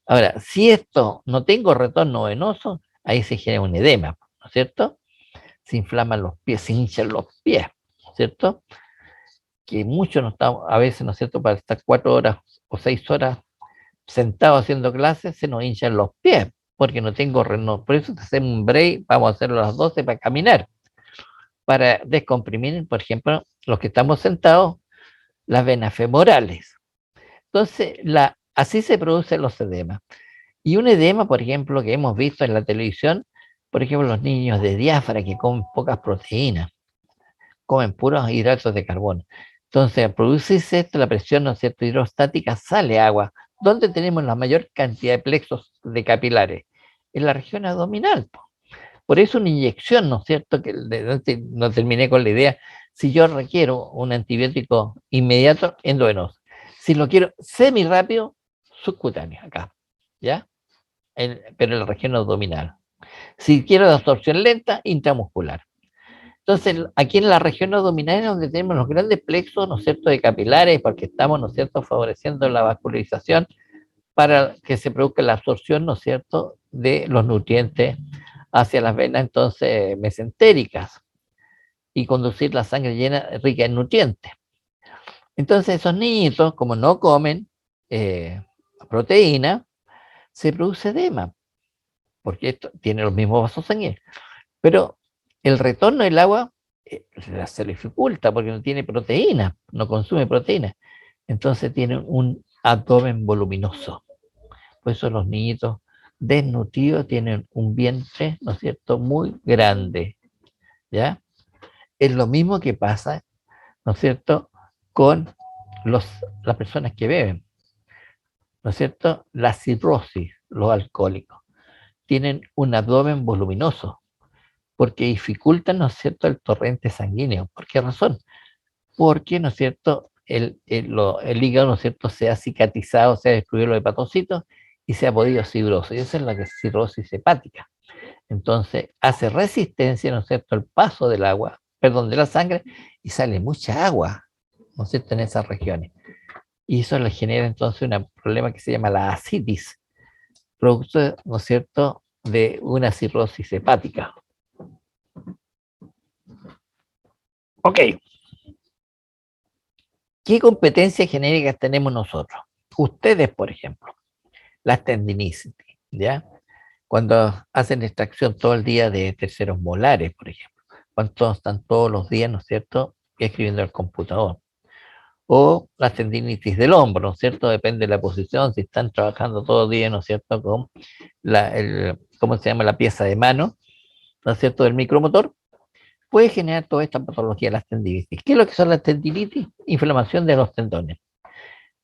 Ahora, si esto no tengo retorno venoso, ahí se genera un edema, ¿no es cierto? Se inflaman los pies, se hinchan los pies, ¿no es cierto? Que muchos no estamos, a veces, ¿no es cierto?, para estar 4 horas o 6 horas sentados haciendo clases, se nos hinchan los pies, porque no tengo retorno. Por eso hacemos un break, vamos a hacerlo a las 12 para caminar, para descomprimir, por ejemplo, los que estamos sentados, las venas femorales. Entonces, así se producen los edemas. Y un edema, por ejemplo, que hemos visto en la televisión, por ejemplo, los niños de diáfara que comen pocas proteínas, comen puros hidratos de carbono. Entonces, al producirse esto, la presión, ¿no es cierto?, hidrostática, sale agua. ¿Dónde tenemos la mayor cantidad de plexos de capilares? En la región abdominal. Por eso una inyección, ¿no es cierto?, que no terminé con la idea, si yo requiero un antibiótico inmediato, endovenoso. Si lo quiero semi rápido, subcutáneo, acá, ¿ya? Pero en la región abdominal. Si quiero de absorción lenta, intramuscular. Entonces, aquí en la región abdominal es donde tenemos los grandes plexos, ¿no es cierto?, de capilares, porque estamos, ¿no es cierto?, favoreciendo la vascularización para que se produzca la absorción, ¿no es cierto?, de los nutrientes hacia las venas, entonces, mesentéricas, y conducir la sangre llena, rica en nutrientes. Entonces, esos niñitos, como no comen proteína, se produce edema, porque esto tiene los mismos vasos sanguíneos. Pero el retorno del agua se le dificulta porque no tiene proteína, no consume proteína. Entonces tienen un abdomen voluminoso. Por eso los niñitos desnutridos, tienen un vientre, ¿no es cierto?, muy grande, ¿ya? Es lo mismo que pasa, ¿no es cierto?, con las personas que beben, ¿no es cierto? La cirrosis, los alcohólicos, tienen un abdomen voluminoso, porque dificultan, ¿no es cierto?, el torrente sanguíneo. ¿Por qué razón? Porque, ¿no es cierto?, el hígado, ¿no es cierto?, se ha cicatrizado, se ha destruido los hepatocitos y se ha podido fibrosis. Y esa es la que es cirrosis hepática. Entonces, hace resistencia, ¿no es cierto?, el paso del agua, perdón, de la sangre, y sale mucha agua, ¿no es cierto?, en esas regiones. Y eso le genera entonces un problema que se llama la ascitis, producto, ¿no es cierto?, de una cirrosis hepática. Ok, ¿qué competencias genéricas tenemos nosotros? Ustedes, por ejemplo, las tendinitis, ¿ya? Cuando hacen extracción todo el día de terceros molares, por ejemplo, cuando están todos los días, ¿no es cierto?, escribiendo al computador. O las tendinitis del hombro, ¿no es cierto? Depende de la posición, si están trabajando todo el día, ¿no es cierto?, con ¿cómo se llama? La pieza de mano, ¿no es cierto?, del micromotor, puede generar toda esta patología de las tendinitis. ¿Qué es lo que son las tendinitis? Inflamación de los tendones,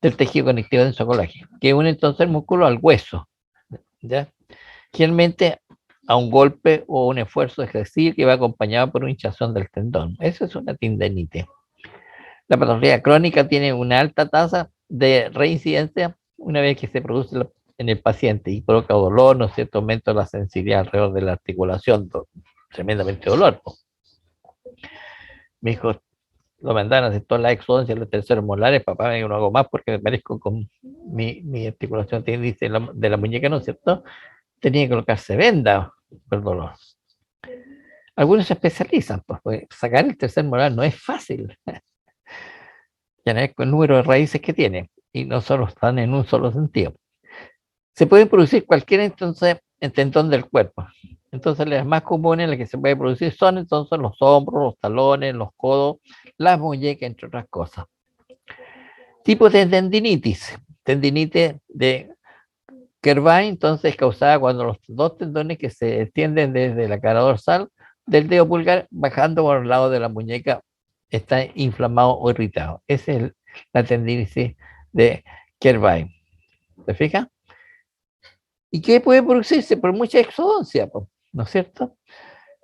del tejido conectivo denso colágeno, que une entonces el músculo al hueso, ¿ya? Generalmente a un golpe o un esfuerzo excesivo que va acompañado por una hinchazón del tendón. Eso es una tendinitis. La patología crónica tiene una alta tasa de reincidencia una vez que se produce en el paciente y provoca dolor, ¿no es cierto? Aumento de la sensibilidad alrededor de la articulación, tremendamente dolor. Mi hijo lo mandaron a hacer toda la exodoncia, los terceros molares, papá me dijo, no hago más porque me parezco con mi articulación dice, de la muñeca, ¿no es cierto? Tenía que colocarse venda por dolor. Algunos se especializan, pues sacar el tercer molar no es fácil, ya no es con el número de raíces que tiene, y no solo están en un solo sentido. Se puede producir cualquier entonces en tendón del cuerpo. Entonces las más comunes, las que se puede producir son entonces los hombros, los talones, los codos, las muñecas, entre otras cosas. Tipos de tendinitis. Tendinitis de Kervay, entonces causada cuando los dos tendones que se extienden desde la cara dorsal del dedo pulgar bajando por el lado de la muñeca está inflamado o irritado. Esa es la tendinitis de Kervay. ¿Se fija? ¿Y qué puede producirse? Por mucha exodoncia, ¿no es cierto?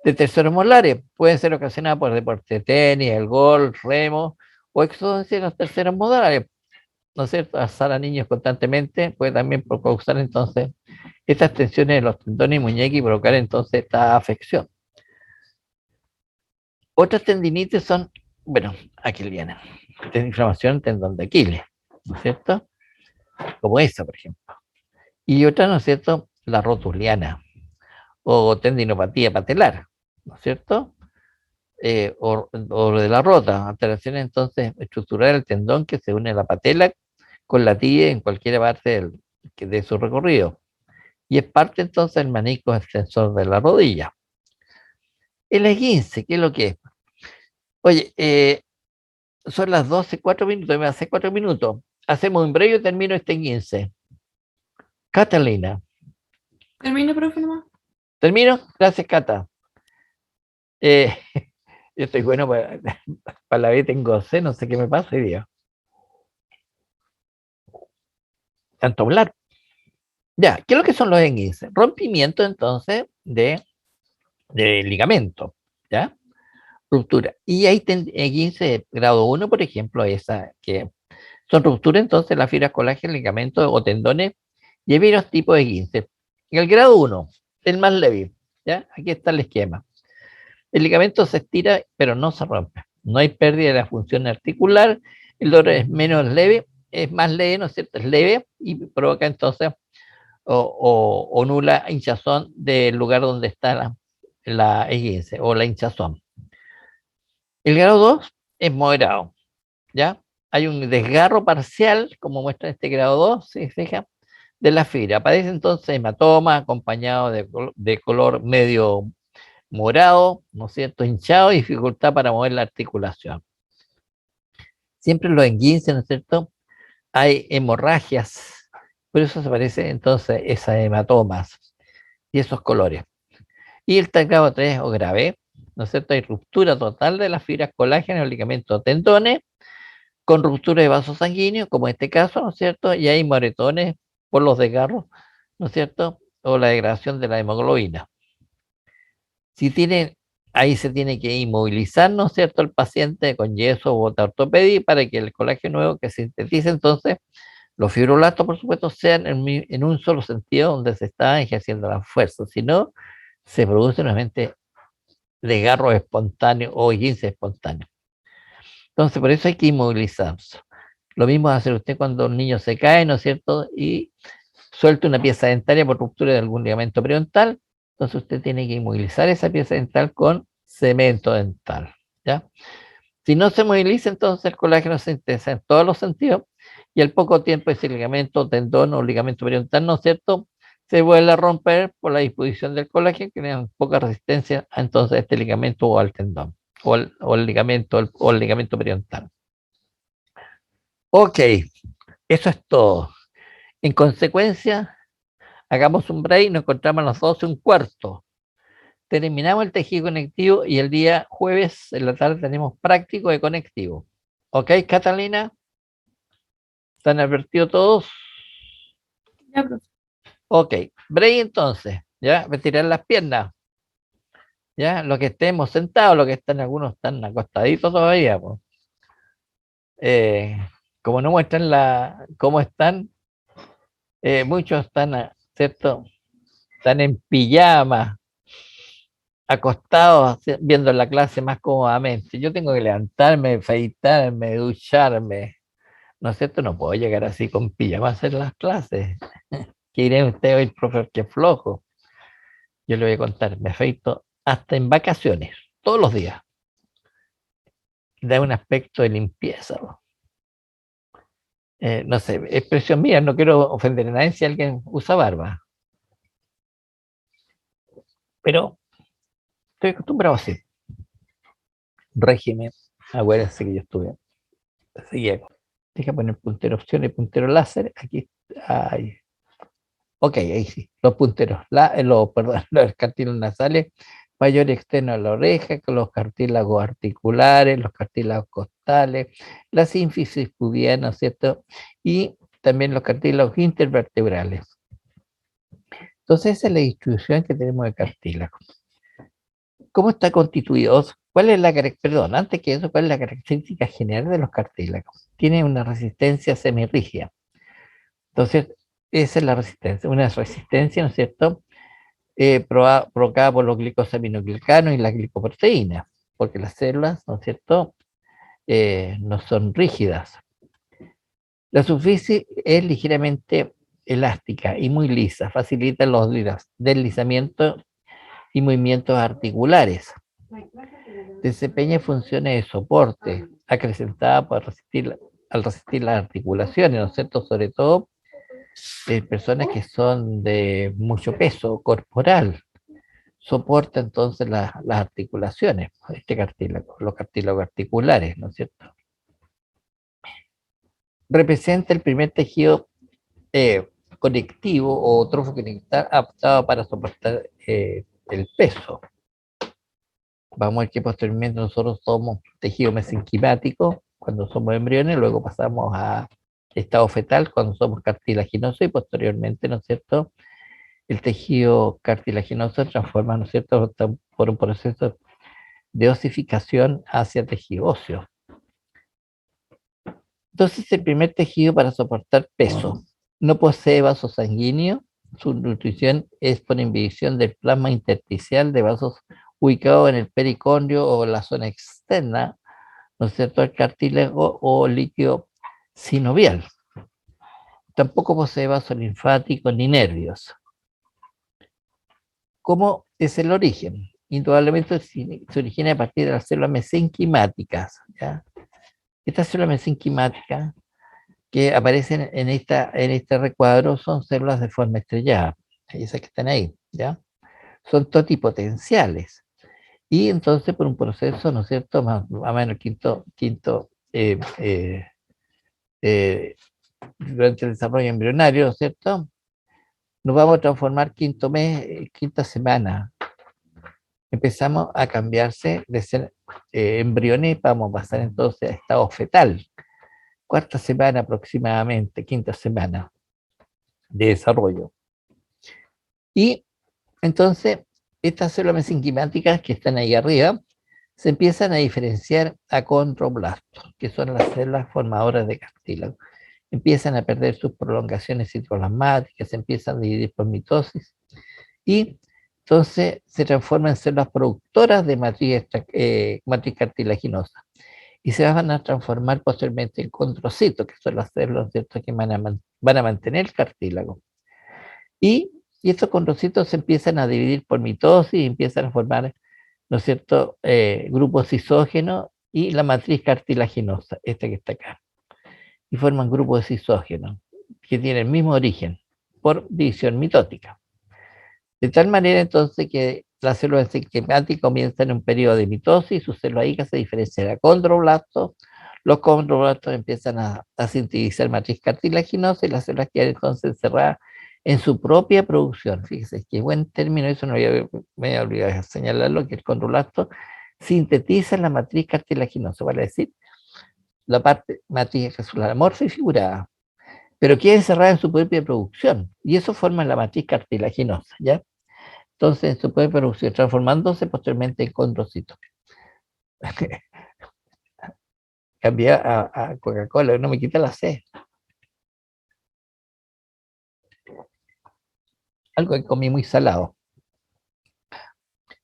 De terceros molares. Pueden ser ocasionadas por deporte de tenis, el golf, remo, o exodoncia de los terceros molares, ¿no es cierto? Alzar a niños constantemente puede también causar entonces estas tensiones de los tendones y muñecas y provocar entonces esta afección. Otras tendinitis son, bueno, aquí viene, inflamación en tendón de Aquiles, ¿no es cierto? Como esa, por ejemplo. Y otra, ¿no es cierto? La rotuliana o tendinopatía patelar, ¿no es cierto? O de la rota, alteraciones entonces estructural del tendón que se une a la patela con la tibia en cualquier parte de su recorrido. Y es parte entonces del manisco extensor de la rodilla. El esguince, ¿qué es lo que es? Oye, son las 12, 4 minutos, me hace 4 minutos. Hacemos un breve y termino este esguince. Catalina. Termina, profe, nomás. ¿Termino? Gracias, Cata. Yo estoy bueno para la vez, tengo C, no sé qué me pasa hoy día. Tanto hablar. Ya, ¿qué es lo que son los esguinces? Rompimiento entonces de ligamento, ¿ya? Ruptura. Y hay 15 de grado 1, por ejemplo, esa que son rupturas entonces de las fibras colágenas, ligamentos o tendones, y hay varios tipos de 15. En el grado 1, el más leve, ¿ya? Aquí está el esquema. El ligamento se estira, pero no se rompe. No hay pérdida de la función articular, el dolor es menos leve, es más leve, ¿no es cierto? Es leve y provoca entonces o nula hinchazón del lugar donde está la esguince o la hinchazón. El grado 2 es moderado, ¿ya? Hay un desgarro parcial, como muestra este grado 2, ¿se fija? De la fibra. Aparece entonces hematoma acompañado de color medio morado, ¿no es cierto? Hinchado y dificultad para mover la articulación. Siempre en los esguinces, ¿no es cierto? Hay hemorragias Por eso se aparece entonces esas hematomas y esos colores. Y el grado 3 o grave, ¿no es cierto? Hay ruptura total de las fibras colágenas, ligamentos, tendones, con ruptura de vasos sanguíneos, como en este caso, ¿no es cierto? Y hay moretones por los desgarros, ¿no es cierto? O la degradación de la hemoglobina. Si tiene, ahí se tiene que inmovilizar, ¿no es cierto?, el paciente con yeso o ortopedia para que el colágeno nuevo que sintetice entonces los fibroblastos, por supuesto, sean en un solo sentido donde se está ejerciendo la fuerza. Si no, se produce nuevamente desgarro espontáneo o esguince espontáneo. Entonces, por eso hay que inmovilizarse. Lo mismo va a hacer usted cuando un niño se cae, ¿no es cierto?, y suelta una pieza dentaria por ruptura de algún ligamento periodontal. Entonces usted tiene que inmovilizar esa pieza dental con cemento dental, ¿ya? Si no se moviliza, entonces el colágeno se sintetiza en todos los sentidos y al poco tiempo ese ligamento, tendón o ligamento periodontal, ¿no es cierto?, se vuelve a romper por la disposición del colágeno, que tiene poca resistencia a entonces este ligamento o al tendón o el ligamento periodontal. Ok, eso es todo. En consecuencia, hagamos un break, nos encontramos a las 12:15. Terminamos el tejido conectivo y el día jueves en la tarde tenemos práctico de conectivo. ¿Ok, Catalina? ¿Están advertidos todos? Ya, profe. Ok, break entonces, ¿ya? Retirar las piernas, ¿ya? Los que estemos sentados, los que están, algunos están acostaditos todavía, pues. Eh, como no muestran cómo están, muchos están, ¿cierto? Están en pijama, acostados, viendo la clase más cómodamente. Yo tengo que levantarme, afeitarme, ducharme, ¿no es cierto? No puedo llegar así con pijama a hacer las clases. ¿Qué diré usted hoy, profe? Qué flojo. Yo le voy a contar, me afeito hasta en vacaciones, todos los días. Da un aspecto de limpieza, ¿no? No sé, expresión mía, no quiero ofender a nadie si alguien usa barba, pero estoy acostumbrado así. Régimen, acuérdense que yo estuve. Seguía. Deja poner puntero opción y puntero láser. Aquí. Ay. Ok, ahí sí. Los punteros, perdón, los cartílagos nasales, mayor externo de la oreja, con los cartílagos articulares, los cartílagos costales, la sínfisis pubiana, ¿cierto? Y también los cartílagos intervertebrales. Entonces, esa es la distribución que tenemos de cartílagos. ¿Cómo está constituido? ¿Cuál es perdón, antes que eso, cuál es la característica general de los cartílagos? Tiene una resistencia semirrígida. Entonces, esa es la resistencia, una resistencia, ¿no es cierto?, provocada por los glicosaminoglicanos y las glicoproteínas, porque las células, ¿no es cierto?, no son rígidas. La superficie es ligeramente elástica y muy lisa, facilita los deslizamientos y movimientos articulares. Desempeña funciones de soporte, acrecentada al resistir las articulaciones, ¿no es cierto?, sobre todo personas que son de mucho peso corporal, soporta entonces las articulaciones, este cartílago, los cartílagos articulares, ¿no es cierto? Representa el primer tejido conectivo o trofoconectar adaptado para soportar el peso. Vamos a ver que posteriormente nosotros somos tejido mesenquimático cuando somos embriones, luego pasamos a estado fetal cuando somos cartilaginosos y posteriormente, ¿no es cierto?, el tejido cartilaginoso se transforma, ¿no es cierto?, por un proceso de osificación hacia tejido óseo. Entonces, el primer tejido para soportar peso no posee vasos sanguíneos, su nutrición es por inhibición del plasma intersticial de vasos ubicados en el pericondrio o la zona externa, ¿no es cierto?, el cartílago o líquido sinovial. Tampoco posee vasos linfáticos ni nervios. ¿Cómo es el origen? Indudablemente se origina a partir de las células mesenquimáticas, ¿ya? Estas células mesenquimáticas que aparecen en este recuadro son células de forma estrellada, esas que están ahí, ¿ya? Son totipotenciales. Y entonces por un proceso, ¿no es cierto?, más o menos quinto durante el desarrollo embrionario, ¿cierto? Nos vamos a transformar quinto mes, quinta semana. Empezamos a cambiarse de ser embriones, vamos a pasar entonces a estado fetal. Cuarta semana aproximadamente, quinta semana de desarrollo. Y entonces, estas células mesenquimáticas que están ahí arriba, se empiezan a diferenciar a condroblastos, que son las células formadoras de cartílago. Empiezan a perder sus prolongaciones citoplasmáticas, se empiezan a dividir por mitosis, y entonces se transforman en células productoras de matriz cartilaginosa. Y se van a transformar posteriormente en condrocitos, que son las células, ¿cierto?, que van a mantener el cartílago. Y estos condrocitos se empiezan a dividir por mitosis y empiezan a formar, ¿no es cierto?, grupos isógenos y la matriz cartilaginosa, esta que está acá. Y forman grupos isógenos que tienen el mismo origen por división mitótica. De tal manera entonces que las células mesenquimáticas comienzan en un periodo de mitosis y sus células hijas se diferencian a condroblastos. Los condroblastos empiezan a sintetizar matriz cartilaginosa y las células quedan entonces encerradas en su propia producción. Fíjese, qué buen término, eso no me había olvidado de señalarlo, que el condroblasto sintetiza la matriz cartilaginosa, vale decir, la parte matriz celular amorfa y figurada, pero queda encerrada en su propia producción, y eso forma la matriz cartilaginosa, ¿ya? Entonces se puede producir, transformándose posteriormente en condrocitos. Cambié a Coca-Cola, no me quita la C. Algo que comí muy salado.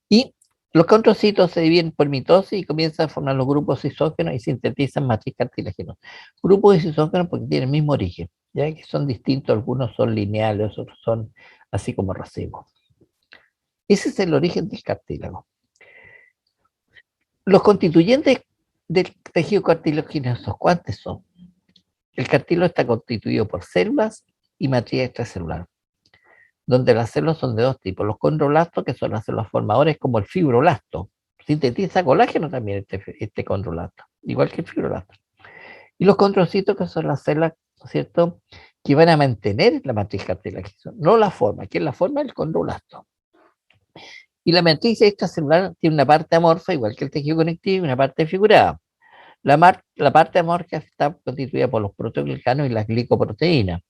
Y los condrocitos se dividen por mitosis y comienzan a formar los grupos isógenos y sintetizan matriz cartilaginosa. Grupos isógenos porque tienen el mismo origen, ya que son distintos, algunos son lineales, otros son así como racimos. Ese es el origen del cartílago. Los constituyentes del tejido cartilaginoso, ¿cuántos son? El cartílago está constituido por células y matriz extracelular, donde las células son de dos tipos. Los condroblastos, que son las células formadoras, como el fibroblasto. Sintetiza colágeno también este condroblasto, igual que el fibroblasto. Y los condrocitos, que son las células, ¿no es cierto?, que van a mantener la matriz cartilaginosa, no la forma, que es la forma del condroblasto. Y la matriz extracelular tiene una parte amorfa, igual que el tejido conectivo, y una parte figurada. La parte amorfa está constituida por los proteoglicanos y las glicoproteínas.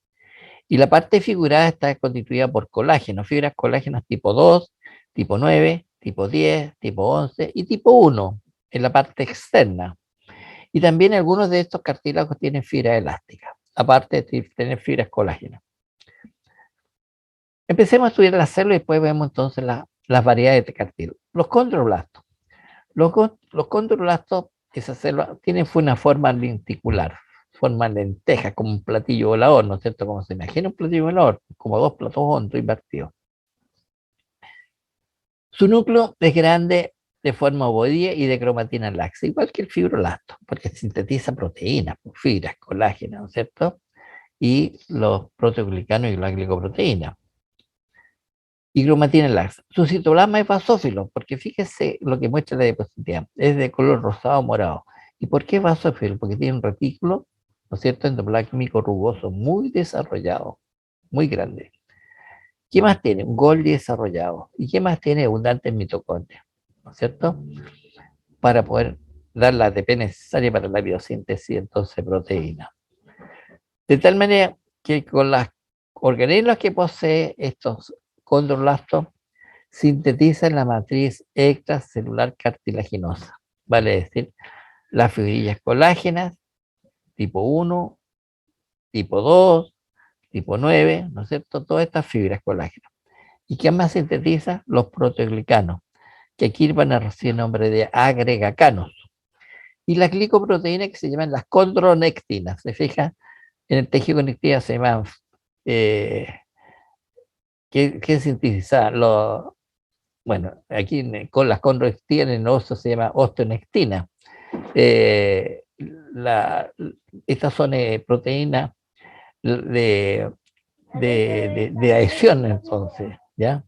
Y la parte figurada está constituida por colágeno, fibras colágenas tipo 2, tipo 9, tipo 10, tipo 11 y tipo 1 en la parte externa. Y también algunos de estos cartílagos tienen fibras elásticas, aparte de tener fibras colágenas. Empecemos a estudiar las células y después vemos entonces las variedades de cartílagos. Los condroblastos. Los condroblastos, esas células, tienen una forma lenticular, forma lenteja, como un platillo volador, ¿no es cierto? Como se imagina un platillo volador, como dos platos hondos invertidos. Su núcleo es grande, de forma ovoidea y de cromatina laxa, igual que el fibroblasto, porque sintetiza proteínas, fibras, colágeno, ¿no es cierto? Y los proteoglicanos y la glicoproteína. Y cromatina laxa. Su citoplasma es basófilo, porque fíjese lo que muestra la diapositiva, es de color rosado o morado. ¿Y por qué basófilo? Porque tiene un retículo, ¿no es cierto?, endoplasmico rugoso, muy desarrollado, muy grande. ¿Qué más tiene? Un Golgi desarrollado. ¿Y qué más tiene? Abundante en mitocondria, ¿no es cierto?, para poder dar la ATP necesaria para la biosíntesis, entonces, proteína. De tal manera que con los organismos que posee estos condroblastos, sintetizan la matriz extracelular cartilaginosa, vale decir, las fibrillas colágenas, tipo 1, tipo 2, tipo 9, ¿no es cierto? Todas estas fibras colágenas. ¿Y qué más sintetiza? Los proteoglicanos, que aquí van a recibir el nombre de agregacanos. Y las glicoproteínas, que se llaman las condronectinas, ¿se fijan? En el tejido conectivo se llaman, ¿qué sintetiza? Bueno, aquí con las condronectinas en el oso se llama osteonectina. Estas son proteínas de adhesión, entonces, ¿ya?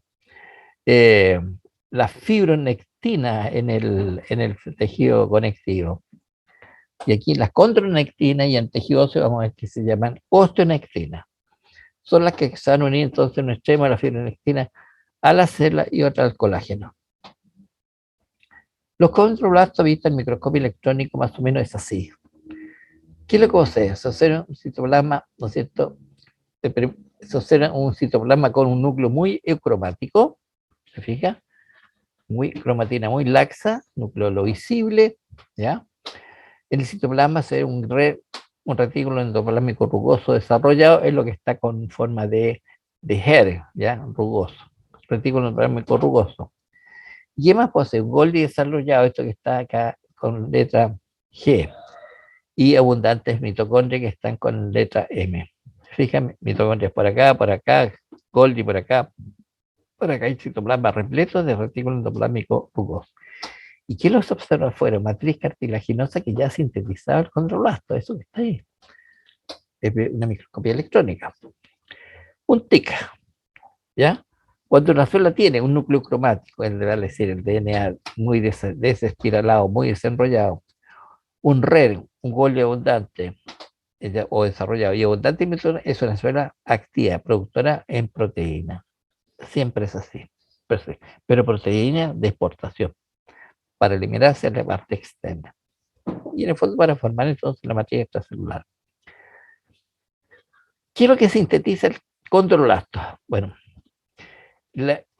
La fibronectina en el tejido conectivo. Y aquí las condronectinas y en tejido óseo vamos a ver que se llaman osteonectinas. Son las que se van a unir entonces en un extremo de la fibronectina a la célula y otra al colágeno. Los condroblastos vistos en microscopio electrónico más o menos es así. ¿Qué es lo que posee? Se observa un citoplasma, ¿no es cierto? Se observa un citoplasma con un núcleo muy eucromático, ¿se fija? Muy cromatina, muy laxa, núcleo lo visible, ¿ya? En el citoplasma se ve un retículo endoplásmico rugoso desarrollado, es lo que está con forma de HER, ¿ya? Rugoso, retículo endoplásmico rugoso. Y además posee un Golgi desarrollado, esto que está acá con letra G, y abundantes mitocondrias que están con letra M. Fíjame, mitocondrias por acá, Golgi por acá hay citoplasma repleto de retículo endoplásmico rugoso. ¿Y qué los observa afuera? Matriz cartilaginosa que ya ha sintetizado el condroblasto, eso que está ahí. Es una microscopía electrónica. Un TIC, ¿ya? Cuando una célula tiene un núcleo cromático, es decir, el DNA muy desespiralado, muy desenrollado, un RER, un Golgi abundante o desarrollado y abundante es una célula activa, productora en proteína. Siempre es así. Pero proteína de exportación, para eliminarse la parte externa. Y en el fondo para formar entonces la matriz extracelular. ¿Qué es lo que sintetiza el condroblasto? Bueno,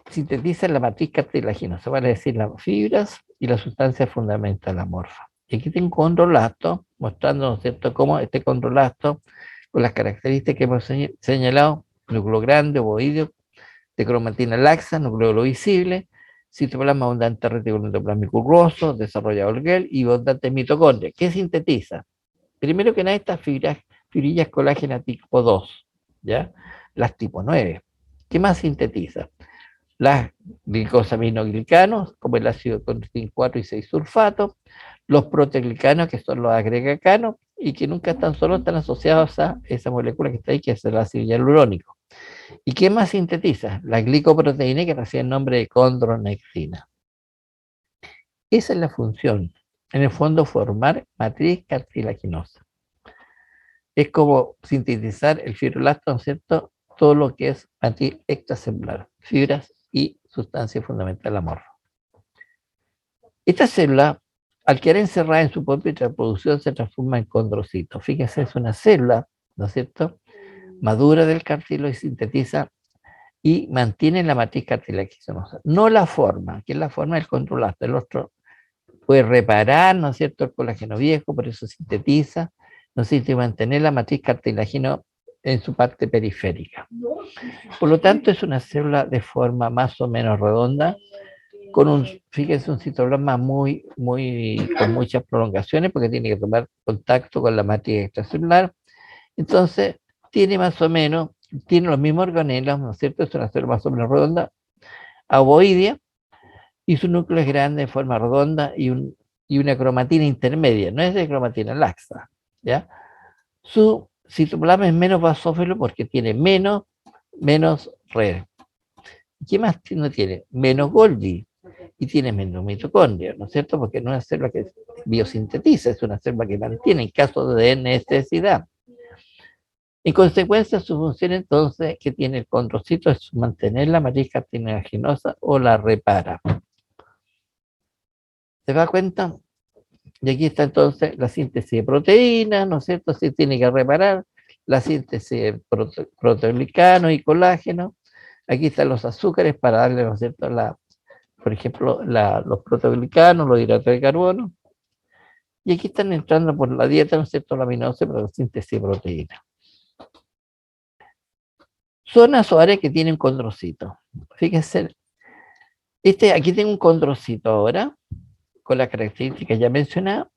sintetiza la matriz cartilaginosa, vale decir, las fibras y la sustancia fundamental amorfa. Y aquí tengo un condroblasto, mostrando, ¿no es cierto?, cómo este condroblasto, con las características que hemos señalado, núcleo grande, ovoideo, de cromatina laxa, núcleo visible, citoplasma abundante retículo endoplásmico rugoso, desarrollado el gel y abundante mitocondria. ¿Qué sintetiza? Primero que nada, estas fibrillas colágena tipo 2, ¿ya? Las tipo 9. ¿Qué más sintetiza? Las glicosaminoglicanos, como el ácido contin 4 y 6 sulfato, los proteoglicanos, que son los agregacanos, y que nunca están solos, están asociados a esa molécula que está ahí, que es el ácido hialurónico. ¿Y qué más sintetiza? La glicoproteína, que recibe el nombre de condronectina. Esa es la función. En el fondo, formar matriz cartilaginosa. Es como sintetizar el fibroblasto, ¿no es cierto? Todo lo que es matriz extracelular, fibras y sustancia fundamental amorfa. Esta célula, al quedar encerrada en su propia reproducción, se transforma en condrocito. Fíjense, es una célula, ¿no es cierto?, madura del cartílago y sintetiza y mantiene la matriz cartilaginosa. No la forma, que es la forma del condroblasto. El otro puede reparar, ¿no es cierto?, el colágeno viejo, por eso sintetiza, ¿no es cierto?, y mantener la matriz cartilaginosa en su parte periférica. Por lo tanto, es una célula de forma más o menos redonda, con un, fíjense, un citoplasma con muchas prolongaciones, porque tiene que tomar contacto con la matriz extracelular. Entonces, tiene más o menos, tiene los mismos organelos, ¿no es cierto? Es una célula más o menos redonda, ovoidea, y su núcleo es grande, de forma redonda, y una cromatina intermedia, no es de cromatina laxa, ¿ya? Su citoplasma es menos basófilo porque tiene menos red. ¿Qué más no tiene? Menos Golgi, y tiene menos mitocondria, ¿no es cierto? Porque no es una célula que biosintetiza, es una célula que mantiene en caso de necesidad. En consecuencia, su función entonces que tiene el condrocito es mantener la matriz cartilaginosa o la repara. ¿Se da cuenta? Y aquí está entonces la síntesis de proteínas, ¿no es cierto? Se tiene que reparar la síntesis de proteoglicanos y colágeno. Aquí están los azúcares para darle, ¿no es cierto?, por ejemplo, los proteoglicanos, los hidratos de carbono. Y aquí están entrando por la dieta, ¿no es cierto?, los aminoácidos para la síntesis de proteínas. Zonas o áreas que tienen condrocito. Fíjense, aquí tengo un condrocito ahora, con las características ya mencionadas,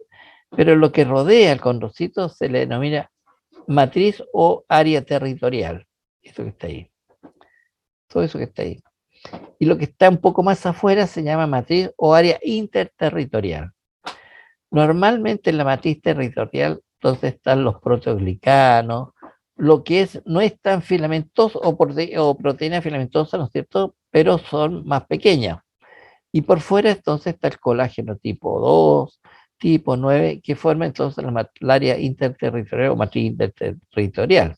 pero lo que rodea el condrocito se le denomina matriz o área territorial. Eso que está ahí. Todo eso que está ahí. Y lo que está un poco más afuera se llama matriz o área interterritorial. Normalmente en la matriz territorial, entonces están los proteoglicanos, lo que no es tan filamentoso o proteína filamentosa, ¿no es cierto?, pero son más pequeñas. Y por fuera entonces está el colágeno tipo 2, tipo 9, que forma entonces la área interterritorial o matriz interterritorial.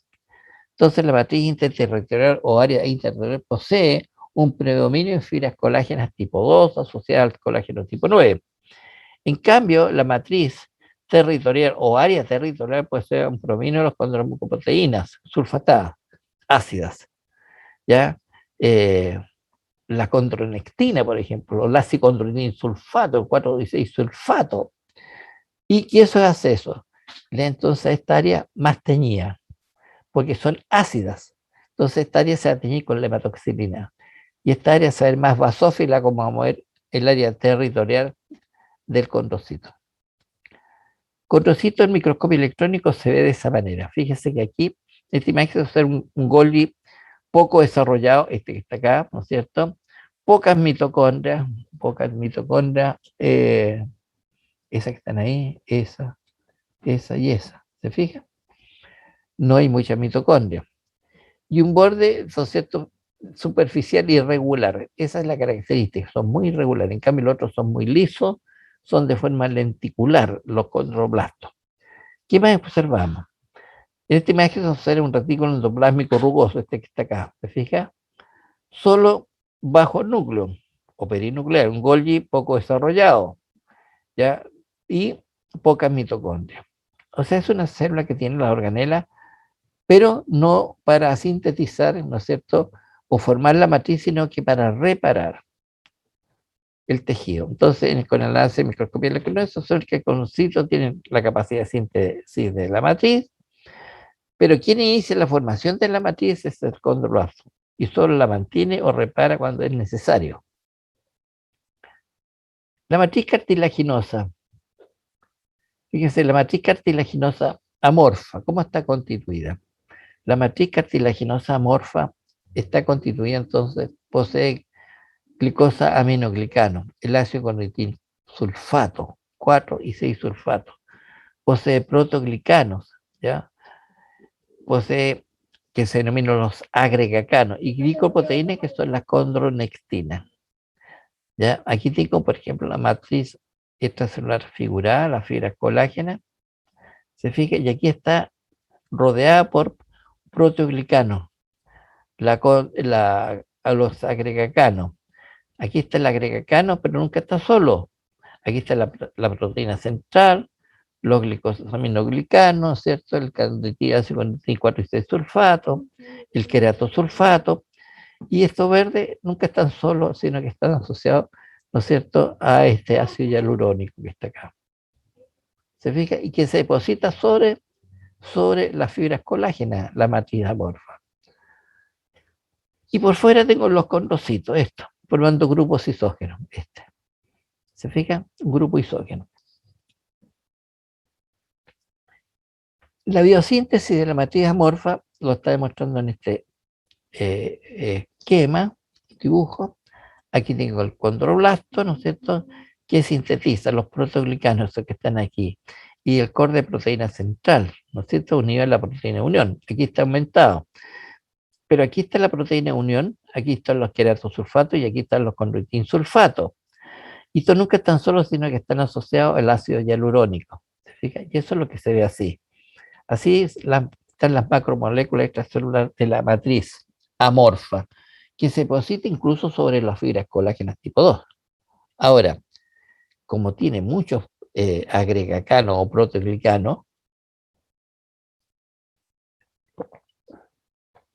Entonces la matriz interterritorial o área interterritorial posee un predominio en fibras colágenas tipo 2 asociadas al colágeno tipo 9. En cambio, la matriz territorial o área territorial posee un predominio de los condromucoproteínas sulfatadas, ácidas, ¿ya? La condronectina, por ejemplo, la cicondroitin sulfato, el 4,16 sulfato. ¿Y qué eso hace eso? Entonces esta área más teñida, porque son ácidas. Entonces esta área se va a teñir con la hematoxilina. Y esta área se va a ver más basófila, como vamos a ver, el área territorial del condrocito. Condrocito en microscopio electrónico se ve de esa manera. Fíjese que aquí, esta imagen es un Golgi poco desarrollado, este que está acá, ¿no es cierto? Pocas mitocondrias, esas que están ahí, esa y esa, ¿se fija? No hay muchas mitocondrias. Y un borde, ¿no es cierto?, superficial y irregular. Esa es la característica, son muy irregulares. En cambio, los otros son muy lisos, son de forma lenticular, los condroblastos. ¿Qué más observamos? En esta imagen se observa un retículo endoplásmico rugoso, este que está acá, ¿se fija? Solo bajo núcleo o perinuclear, un Golgi poco desarrollado, ¿ya? Y pocas mitocondrias. O sea, es una célula que tiene la organela, pero no para sintetizar, ¿no es cierto?, o formar la matriz, sino que para reparar el tejido. Entonces, con el análisis de microscopía electrónica, son que con cito tienen la capacidad de síntesis de la matriz, pero quien inicia la formación de la matriz es el condroblasto, y solo la mantiene o repara cuando es necesario. La matriz cartilaginosa. Fíjense, la matriz cartilaginosa amorfa, ¿cómo está constituida? La matriz cartilaginosa amorfa está constituida, entonces, posee glicosa aminoglicano, el ácido condroitin sulfato, 4 y 6 sulfato. Posee protoglicanos, ¿ya? Posee, que se denominan los agregacanos, y glicoproteínas, que son las condronectinas. ¿Ya? Aquí tengo, por ejemplo, la matriz extracelular figurada, las fibras colágenas, se fija, y aquí está rodeada por proteoglicanos, a los agregacanos. Aquí está el agregacano, pero nunca está solo. Aquí está la proteína central, los glicosamiноglicanos, ¿cierto? El ácido 4 y 6 sulfato, el queratosulfato, y estos verdes nunca están solos, sino que están asociados, ¿no es cierto?, a este ácido hialurónico que está acá. ¿Se fija? Y que se deposita sobre las fibras colágenas, la matriz amorfa. Y por fuera tengo los condrocitos, esto, formando grupos isógenos. ¿Se fija? Un grupo isógeno. La biosíntesis de la matriz amorfa lo está demostrando en este esquema, dibujo. Aquí tengo el condroblasto, ¿no es cierto?, que sintetiza los proteoglicanos que están aquí, y el core de proteína central, ¿no es cierto?, unido a la proteína unión. Aquí está aumentado. Pero aquí está la proteína unión, aquí están los queratosulfatos y aquí están los condroitin sulfatos. Y estos nunca están solos, sino que están asociados al ácido hialurónico. ¿Se fija? Y eso es lo que se ve así. Así están las macromoléculas extracelulares de la matriz amorfa, que se deposita incluso sobre las fibras colágenas tipo 2. Ahora, como tiene muchos agregacanos o proteoglicanos,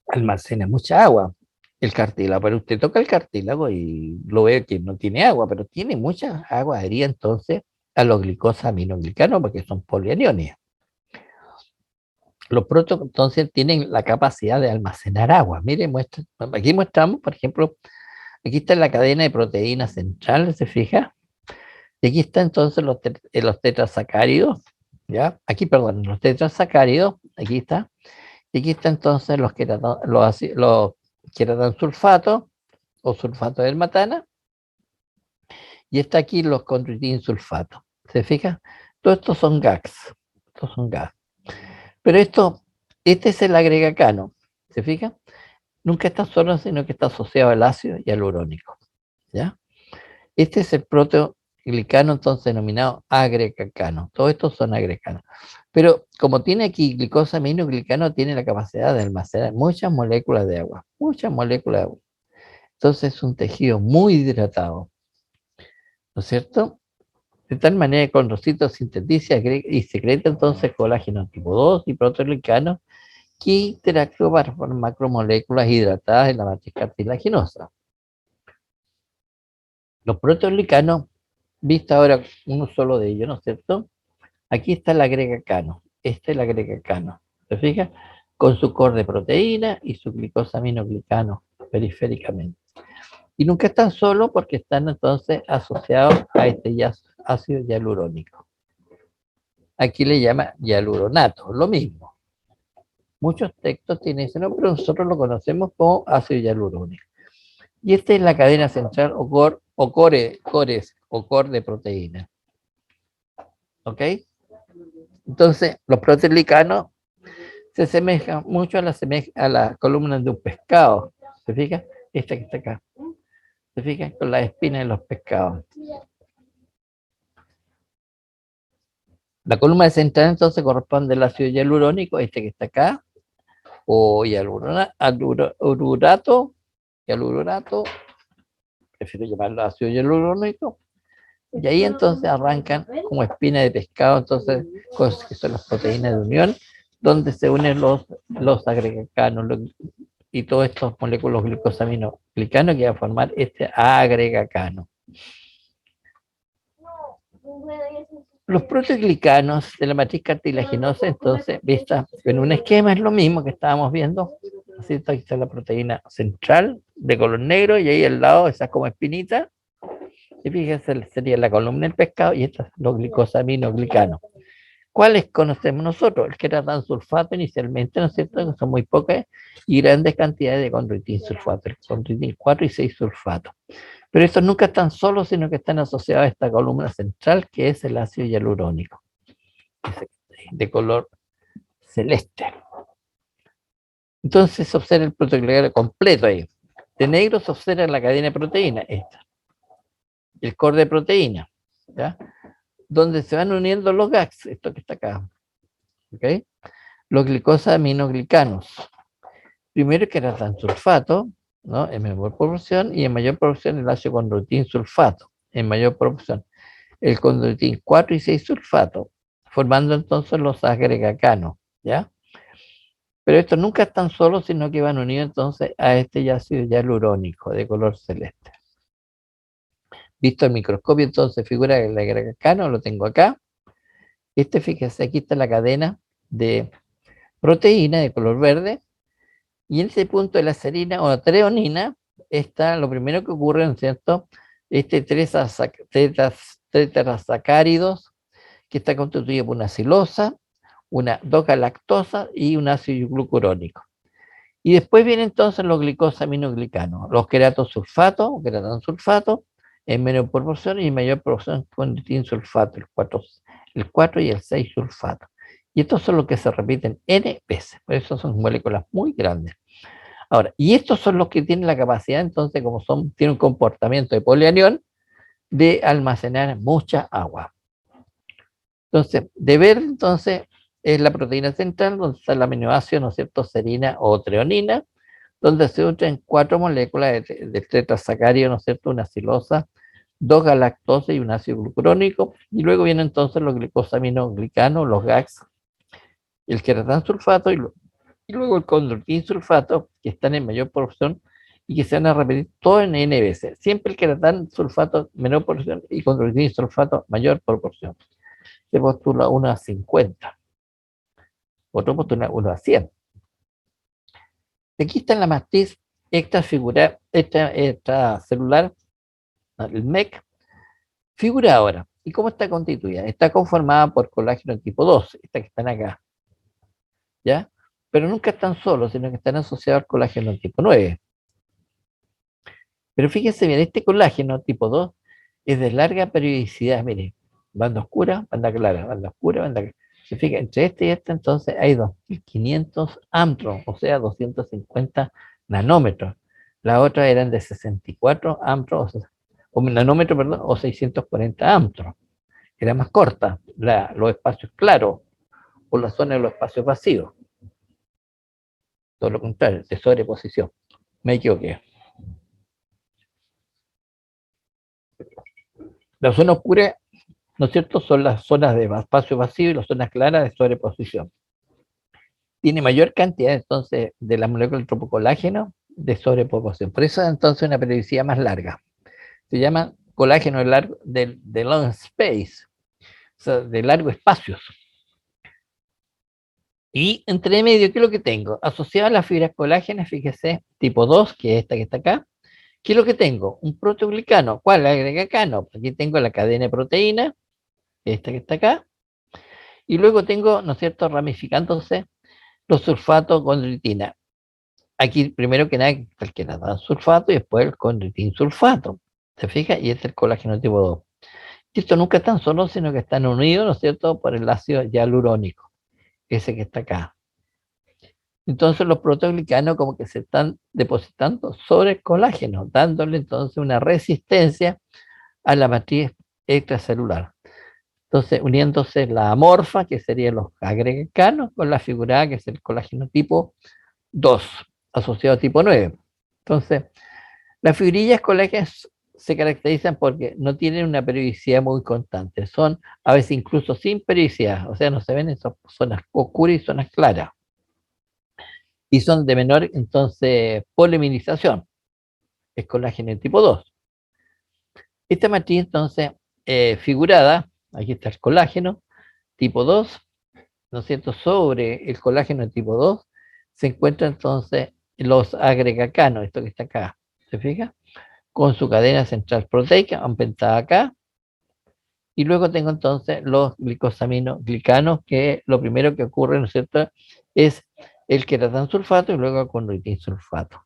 almacena mucha agua. El cartílago, pero usted toca el cartílago y lo ve que no tiene agua, pero tiene mucha agua adherida entonces a los glicosaminoglicanos, porque son polianiones. Los protos entonces tienen la capacidad de almacenar agua. Miren, aquí muestramos, por ejemplo, aquí está la cadena de proteínas central, ¿se fija? Y aquí está entonces los tetrasacáridos, ¿ya? Aquí, perdón, los tetrasacáridos, aquí está. Y aquí está entonces los queratansulfatos o sulfato de hermatana, y está aquí los condroitin sulfato. ¿Se fija? Todos estos son GAGs. Estos son GAGs. Pero este es el agregacano. ¿Se fija? Nunca está solo, sino que está asociado al ácido hialurónico. ¿Ya? Este es el glicano, entonces denominado agregacano. Todos estos son agregacanos. Pero como tiene aquí glicosa aminoglicano, tiene la capacidad de almacenar muchas moléculas de agua, muchas moléculas de agua. Entonces es un tejido muy hidratado, ¿no es cierto? De tal manera que condrocito sintetiza y secreta entonces colágeno tipo 2 y proteoglicano que interactúan para formar macromoléculas hidratadas en la matriz cartilaginosa. Los proteoglicanos, visto ahora uno solo de ellos, ¿no es cierto? Aquí está el agregacano, este es el agregacano, ¿se fija? Con su core de proteína y su glicosaminoglicano periféricamente. Y nunca están solos porque están entonces asociados a este ácido hialurónico. Aquí le llama hialuronato, lo mismo. Muchos textos tienen ese nombre, pero nosotros lo conocemos como ácido hialurónico. Y esta es la cadena central o core de proteína. ¿Ok? Entonces, los proteoglicanos se asemejan mucho a la columna de un pescado. ¿Se fija? Esta que está acá. ¿Se fijan? Con las espinas de los pescados. La columna central entonces corresponde al ácido hialurónico, este que está acá, o hialururato, prefiero llamarlo ácido hialurónico, y ahí entonces arrancan como espina de pescado, entonces, que son las proteínas de unión, donde se unen los agregacanos y todos estos moléculas glicosaminoglicanos que van a formar este agregacano. Los proteoglicanos de la matriz cartilaginosa, entonces, vista en un esquema, es lo mismo que estábamos viendo. Así está, aquí está la proteína central de color negro y ahí al lado, esa como espinita. Y fíjense, sería la columna del pescado y estos los glicosaminoglicanos. ¿Cuáles conocemos nosotros? El que era tan sulfato inicialmente, ¿no es cierto? Que son muy pocas y grandes cantidades de condroitin sulfato, el condroitin 4 y 6 sulfato. Pero estos nunca están solos, sino que están asociados a esta columna central, que es el ácido hialurónico, de color celeste. Entonces se observa el proteoglicano completo ahí. De negro se observa la cadena de proteína, esta. El core de proteína, ¿ya? Donde se van uniendo los GAGs, esto que está acá. ¿Ok? Los glicosaminoglicanos. Primero que era tan sulfato, ¿no? En menor proporción, y en mayor proporción el ácido condroitin sulfato, en mayor proporción. El condroitin 4 y 6 sulfato, formando entonces los agregacanos, ¿ya? Pero estos nunca están solos, sino que van unidos entonces a este ácido hialurónico de color celeste. Visto el microscopio, entonces figura el agregacano, lo tengo acá. Fíjese, aquí está la cadena de proteína de color verde, y en ese punto de la serina o la treonina está lo primero que ocurre, ¿no es cierto? Tetrasacáridos, que está constituido por una silosa, una 2-galactosa y un ácido glucurónico. Y después vienen entonces los glicosaminoglicanos, los queratosulfatos o queratansulfato, en menor proporción y en mayor proporción con sulfato, el 4 y el 6 sulfato. Y estos son los que se repiten N veces, por eso son moléculas muy grandes. Ahora, y estos son los que tienen la capacidad, entonces, como tienen un comportamiento de polianión, de almacenar mucha agua. Entonces, de ver, entonces, es la proteína central, donde está el aminoácido, ¿no es cierto?, serina o treonina, donde se unen 4 moléculas de tetrasacárido, ¿no es cierto?, una silosa, 2-galactosa y un ácido glucurónico, y luego vienen entonces los glicosaminoglicanos, los GAGs, el queratansulfato y luego el condroitin sulfato, que están en mayor proporción y que se van a repetir todo en N veces. Siempre el queratansulfato menor proporción y condroitin sulfato mayor proporción. Se postula 1 a 50. Otro postula 1 a 100. Aquí está en la matriz extracelular, el MEC, figura ahora. ¿Y cómo está constituida? Está conformada por colágeno tipo 2, esta que están acá. ¿Ya? Pero nunca están solos, sino que están asociados al colágeno tipo 9. Pero fíjense bien, este colágeno tipo 2 es de larga periodicidad, miren, banda oscura, banda clara, banda oscura, banda clara. Se fija, entre este y este entonces hay 2500 amtros, o sea, 250 nanómetros. Las otras eran de 64 amtros, o nanómetro, perdón, o 640 amtros. Era más corta, los espacios claros, o la zona de los espacios vacíos. Todo lo contrario, de sobreposición. Me equivoqué. La zona oscura, ¿no es cierto?, son las zonas de espacio vacío y las zonas claras de sobreposición. Tiene mayor cantidad entonces de la molécula del tropocolágeno de sobreposición. Por eso entonces una periodicidad más larga. Se llama colágeno de long space, o sea, de largo espacios. Y entre medio, ¿qué es lo que tengo? Asociado a las fibras colágenas, fíjese, tipo 2, que es esta que está acá. ¿Qué es lo que tengo? Un proteoglicano. ¿Cuál? Agregacano. Aquí tengo la cadena de proteína, esta que está acá. Y luego tengo, ¿no es cierto?, ramificándose los sulfatos condroitina. Aquí, primero que nada, está el queratansulfato y después el condroitinsulfato. ¿Se fija? Y este es el colágeno tipo 2. Y esto nunca están solos, sino que están unidos, ¿no es cierto?, por el ácido hialurónico, ese que está acá. Entonces los proteoglicanos como que se están depositando sobre el colágeno, dándole entonces una resistencia a la matriz extracelular. Entonces, uniéndose la amorfa, que serían los agregacanos, con la figurada, que es el colágeno tipo 2, asociado a tipo 9. Entonces, las fibrillas colágenas se caracterizan porque no tienen una periodicidad muy constante, son a veces incluso sin periodicidad, o sea, no se ven en zonas oscuras y zonas claras. Y son de menor, entonces, polimerización, es colágeno tipo 2. Esta matriz, entonces, figurada, aquí está el colágeno tipo 2, ¿no es cierto? Sobre el colágeno tipo 2 se encuentran entonces los agregacanos, esto que está acá, ¿se fija? Con su cadena central proteica, aumentada acá, y luego tengo entonces los glicosaminoglicanos, que lo primero que ocurre, ¿no es cierto?, es el queratansulfato y luego el condroitinsulfato.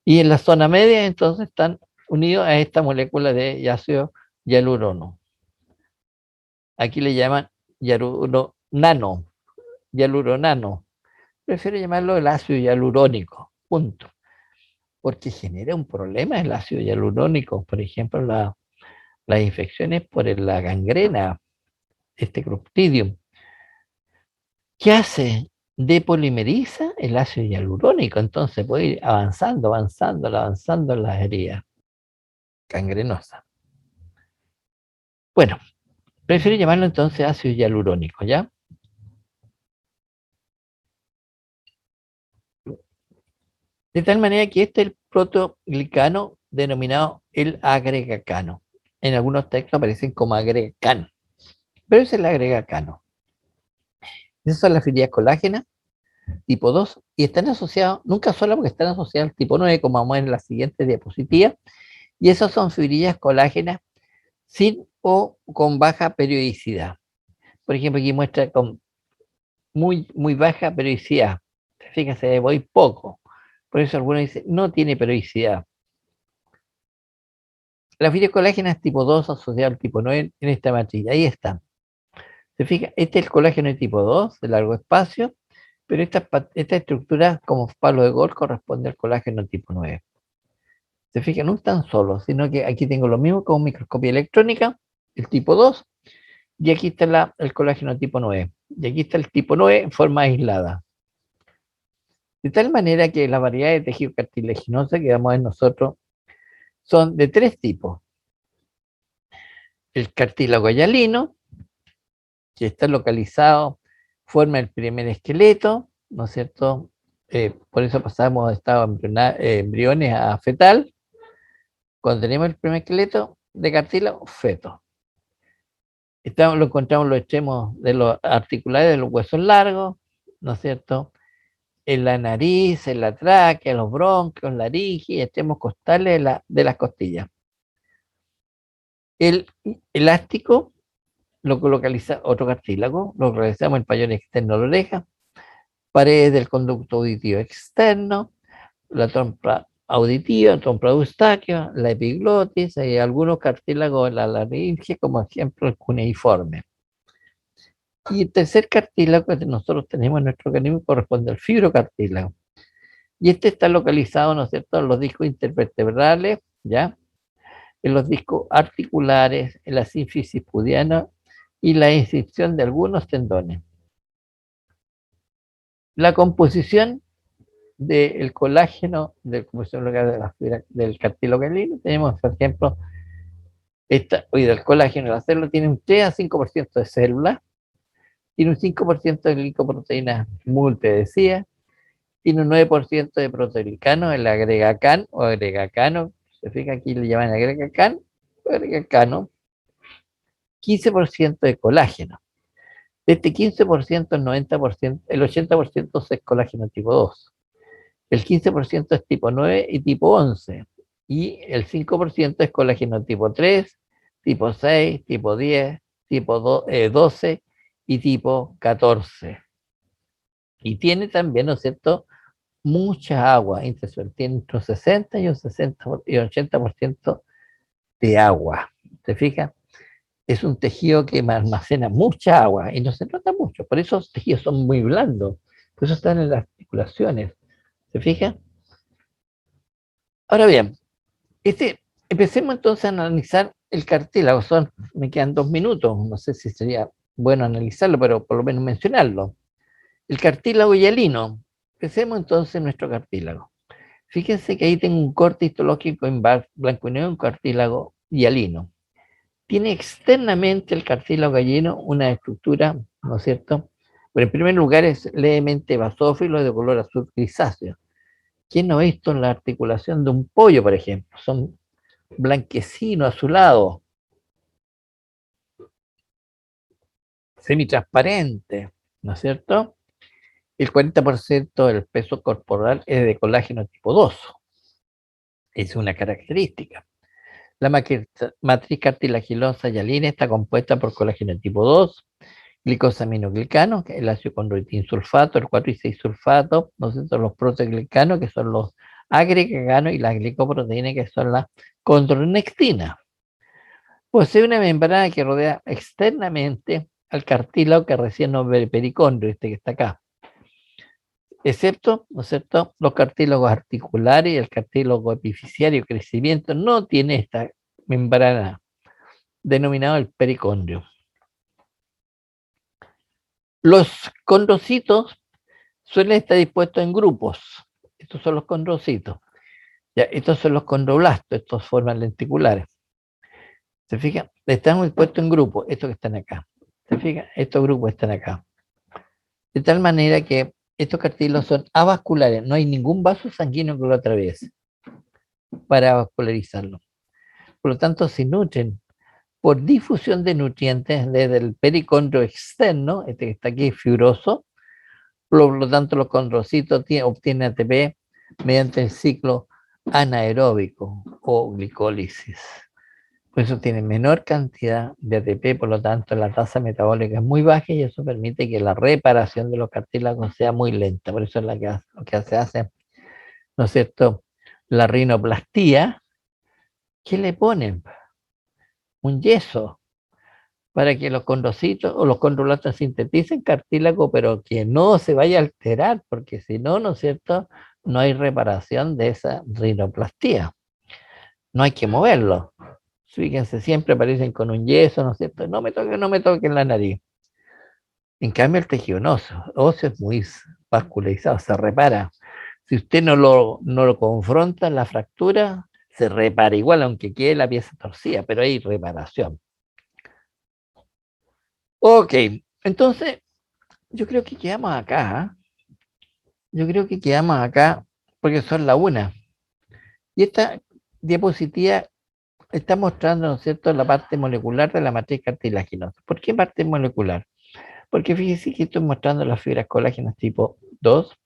Y en la zona media, entonces, están unidos a esta molécula de ácido hialurono. Aquí le llaman hialuronano. Prefiero llamarlo el ácido hialurónico, punto. Porque genera un problema el ácido hialurónico. Por ejemplo, las infecciones por la gangrena, este Clostridium. ¿Qué hace? Depolimeriza el ácido hialurónico, entonces puede ir avanzando en las heridas gangrenosas. Bueno, prefiero llamarlo entonces ácido hialurónico, ¿ya? De tal manera que este es el protoglicano denominado el agregacano. En algunos textos aparecen como agregacano, pero es el agregacano. Esas son las fibrillas colágenas tipo 2 y están asociados, nunca solo porque están asociados al tipo 9, como vamos a ver en la siguiente diapositiva, y esas son fibrillas colágenas sin o con baja periodicidad. Por ejemplo, aquí muestra con muy baja periodicidad. Fíjense, voy poco. Por eso algunos dicen, no tiene periodicidad. Las fibrillas colágenas tipo 2 asociadas al tipo 9 en esta matriz. Ahí están. Se fija, este es el colágeno de tipo 2, de largo espacio, pero esta estructura como palo de gol corresponde al colágeno tipo 9. Se fijan, no están solos, sino que aquí tengo lo mismo con microscopía electrónica, el tipo 2, y aquí está el colágeno tipo 9. Y aquí está el tipo 9 en forma aislada. De tal manera que la variedad de tejido cartilaginoso que vamos a ver nosotros son de tres tipos. El cartílago hialino, que está localizado, forma el primer esqueleto, ¿no es cierto? Por eso pasamos de estado embriones a fetal. Cuando tenemos el primer esqueleto de cartílago, feto. Lo encontramos en los extremos de los articulares de los huesos largos, ¿no es cierto? En la nariz, en la tráquea, en los bronquios, laringe y extremos costales de las costillas. El elástico lo localiza otro cartílago, lo localizamos en el pabellón externo de la oreja, paredes del conducto auditivo externo, la trompa auditiva, el trompa eustaquio, la epiglotis y algunos cartílagos de la laringe, como ejemplo el cuneiforme. Y el tercer cartílago que nosotros tenemos en nuestro organismo corresponde al fibrocartílago. Y este está localizado, ¿no es cierto?, en los discos intervertebrales, ¿ya? en los discos articulares, en la sínfisis pudiana y la inscripción de algunos tendones. La composición del colágeno, del cartílago hialino, tenemos, por ejemplo, del colágeno de la célula, tiene un 3 a 5% de células, tiene un 5% de glicoproteínas múltiples, decía, tiene un 9% de proteoglicano, el agregacan o agregacano, se fija aquí le llaman agregacan o agregacano, 15% de colágeno. De este 15%, el 90%, el 80% es colágeno tipo 2. El 15% es tipo 9 y tipo 11. Y el 5% es colágeno tipo 3, tipo 6, tipo 10, tipo 12 y tipo 14. Y tiene también, ¿no es cierto?, mucha agua, tiene entre un 60 y un 80% de agua. ¿Te fijas? Es un tejido que almacena mucha agua y no se nota mucho. Por eso los tejidos son muy blandos. Por eso están en las articulaciones. ¿Se fija? Ahora bien, empecemos entonces a analizar el cartílago. Me quedan 2 minutos. No sé si sería bueno analizarlo, pero por lo menos mencionarlo. El cartílago hialino. Empecemos entonces nuestro cartílago. Fíjense que ahí tengo un corte histológico en blanco y negro, un cartílago hialino. Tiene externamente el cartílago hialino una estructura, ¿no es cierto? Pero en primer lugar es levemente basófilo de color azul grisáceo. ¿Quién no ha visto la articulación de un pollo, por ejemplo? Son blanquecinos, azulados, semitransparentes, ¿no es cierto? El 40% del peso corporal es de colágeno tipo 2. Es una característica. La matriz cartilaginosa hialina está compuesta por colágeno tipo 2, glicosaminoglicano, que es el ácido condroitin sulfato, el 4 y 6 sulfato, ¿no es cierto?, los proteoglicanos, que son los agreganos, y las glicoproteínas, que son las condronectinas. Posee una membrana que rodea externamente al cartílago que recién nos ve el pericondrio, que está acá. Excepto, ¿no es cierto?, los cartílagos articulares y el cartílago epifisiario crecimiento no tiene esta membrana, denominado el pericondrio. Los condrocitos suelen estar dispuestos en grupos. Estos son los condrocitos. Ya, estos son los condroblastos, estos forman lenticulares. ¿Se fijan? Están dispuestos en grupos, estos que están acá. ¿Se fijan? Estos grupos están acá. De tal manera que estos cartílagos son avasculares, no hay ningún vaso sanguíneo que lo atraviese para vascularizarlo. Por lo tanto, se nutren por difusión de nutrientes desde el pericondrio externo, este que está aquí fibroso. Por lo tanto, los condrocitos obtienen ATP mediante el ciclo anaeróbico o glicólisis. Por eso tienen menor cantidad de ATP, por lo tanto la tasa metabólica es muy baja y eso permite que la reparación de los cartílagos sea muy lenta. Por eso es lo que se hace, ¿no es cierto?, la rinoplastía. ¿Qué le ponen? Un yeso para que los condrocitos o los condroblastos sinteticen cartílago, pero que no se vaya a alterar, porque si no, ¿no es cierto?, no hay reparación de esa rinoplastía. No hay que moverlo. Fíjense, siempre aparecen con un yeso, ¿no es cierto? No me toquen la nariz. En cambio, el tejido óseo es muy vascularizado, se repara. Si usted no lo confronta en la fractura, se repara igual, aunque quede la pieza torcida, pero hay reparación. Ok, entonces, yo creo que quedamos acá. Yo creo que quedamos acá porque son la una. Y esta diapositiva está mostrando, ¿no es cierto?, la parte molecular de la matriz cartilaginosa. ¿Por qué parte molecular? Porque fíjese que estoy mostrando las fibras colágenas tipo 2,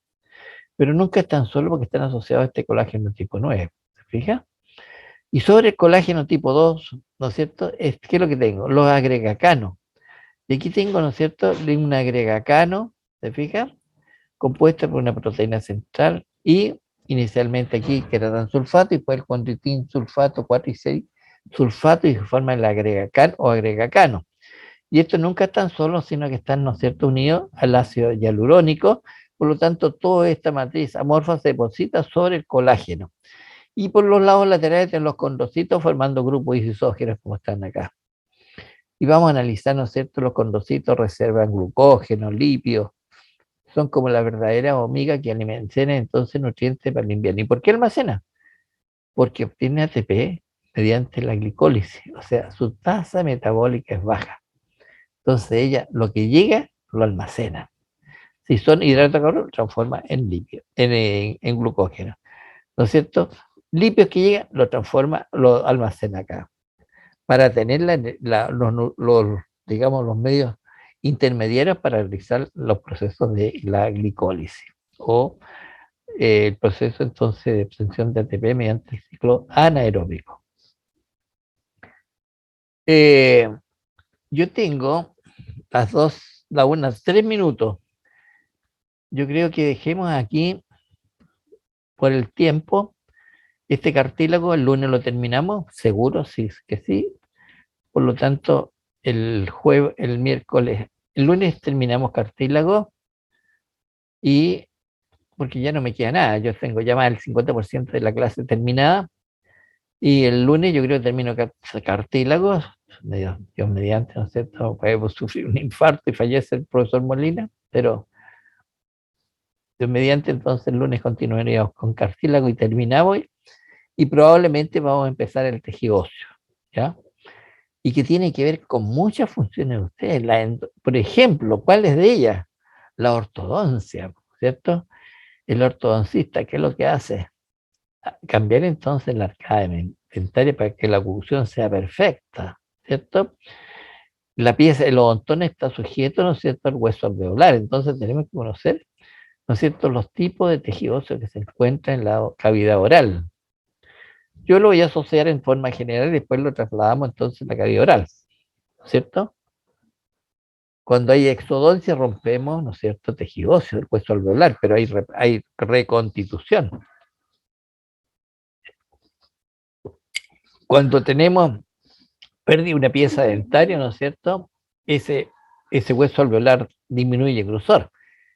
pero nunca están solo porque están asociados a este colágeno tipo 9. ¿Se fija? Y sobre el colágeno tipo 2, ¿no es cierto?, ¿qué es lo que tengo? Los agregacanos. Y aquí tengo, ¿no es cierto?, un agregacano, ¿se fija?, compuesta por una proteína central y inicialmente aquí que era tan sulfato y después el condroitin sulfato 4 y 6 sulfato y se forma el agregacan o agregacano. Y estos nunca están solos, sino que están, ¿no es cierto?, unidos al ácido hialurónico. Por lo tanto, toda esta matriz amorfa se deposita sobre el colágeno. Y por los lados laterales de los condrocitos formando grupos isógenos como están acá. Y vamos a analizar, ¿no es cierto? Los condrocitos reservan glucógeno, lípidos, son como la verdadera hormiga que almacenan entonces nutrientes para el invierno. ¿Y por qué almacena? Porque obtiene ATP mediante la glicólisis, o sea, su tasa metabólica es baja. Entonces ella lo que llega lo almacena. Si son hidratos de carbono, lo transforma en lípido, en glucógeno. ¿No es cierto? Lípidos que llegan, lo transforma, lo almacena acá. Para tener digamos, los medios intermediarios para realizar los procesos de la glicólisis o el proceso entonces de obtención de ATP mediante el ciclo anaeróbico. Yo tengo unas 3 minutos. Yo creo que dejemos aquí por el tiempo este cartílago. El lunes lo terminamos, seguro, sí que sí. Por lo tanto, el lunes terminamos cartílago y porque ya no me queda nada, yo tengo ya más del 50% de la clase terminada y el lunes yo creo que termino cartílago, Dios mediante, ¿no es cierto? Podemos sufrir un infarto y fallece el profesor Molina, pero Dios mediante, entonces el lunes continuaríamos con cartílago y terminamos y probablemente vamos a empezar el tejido óseo, ¿ya? Y que tiene que ver con muchas funciones de ustedes. Por ejemplo, ¿cuáles de ellas? La ortodoncia, ¿cierto? El ortodoncista, ¿qué es lo que hace? Cambiar entonces la arcada dentaria para que la oclusión sea perfecta, ¿cierto? La pieza, el odontón está sujeto, ¿no es cierto?, al hueso alveolar, entonces tenemos que conocer, ¿no es cierto?, los tipos de tejido óseo que se encuentran en la cavidad oral. Yo lo voy a asociar en forma general y después lo trasladamos entonces a la cavidad oral, ¿cierto? Cuando hay exodoncia rompemos, ¿no es cierto?, tejido óseo del hueso alveolar, pero hay reconstitución. Cuando tenemos pérdida una pieza dentaria, ¿no es cierto?, ese hueso alveolar disminuye el grosor,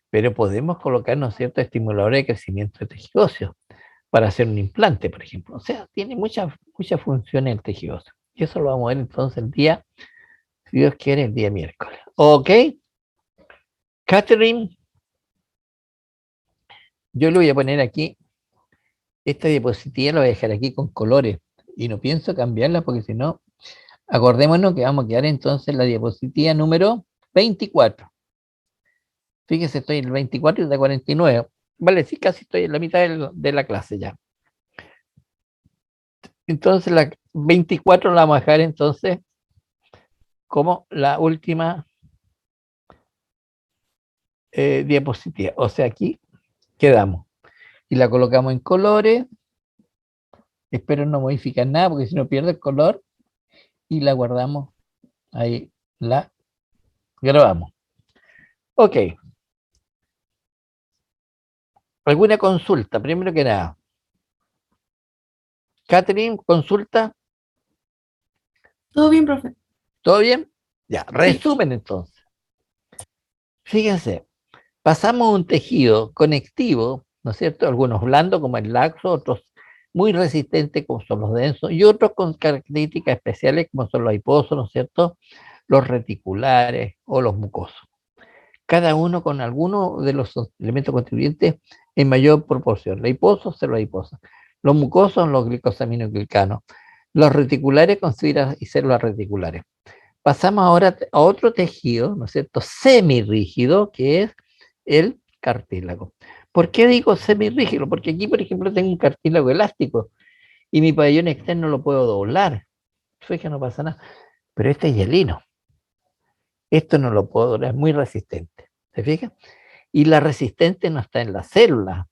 pero podemos colocar, ¿no es cierto?, estimuladores de crecimiento de tejido óseo para hacer un implante, por ejemplo. O sea, tiene muchas funciones el tejido óseo. Y eso lo vamos a ver entonces el día, si Dios quiere, el día miércoles. ¿Ok? Catherine, yo le voy a poner aquí, esta diapositiva la voy a dejar aquí con colores y no pienso cambiarla porque si no, acordémonos que vamos a quedar entonces en la diapositiva número 24. Fíjese, estoy en el 24 y de 49. Vale, sí, casi estoy en la mitad de la clase ya. Entonces la 24 la vamos a dejar entonces como la última diapositiva. O sea, aquí quedamos. Y la colocamos en colores. Espero no modificar nada porque si no pierde el color. Y la guardamos ahí. La grabamos. Ok. ¿Alguna consulta? Primero que nada. Catherine, consulta. Todo bien, profe. ¿Todo bien? Ya, resumen entonces. Fíjense, pasamos un tejido conectivo, ¿no es cierto? Algunos blandos como el laxo, otros muy resistentes como son los densos y otros con características especiales como son los adiposos, ¿no es cierto? Los reticulares o los mucosos. Cada uno con alguno de los elementos contribuyentes en mayor proporción. Los adiposos, celuloadiposos. Los mucosos, los glicosaminoglicanos. Los reticulares con fibras y células reticulares. Pasamos ahora a otro tejido, ¿no es cierto?, semirrígido, que es el cartílago. ¿Por qué digo semirrígido? Porque aquí, por ejemplo, tengo un cartílago elástico y mi pabellón externo lo puedo doblar. Fíjate, no pasa nada. Pero este es hielino. Esto no lo puedo doblar, es muy resistente. ¿Se fija? Y la resistencia no está en las células,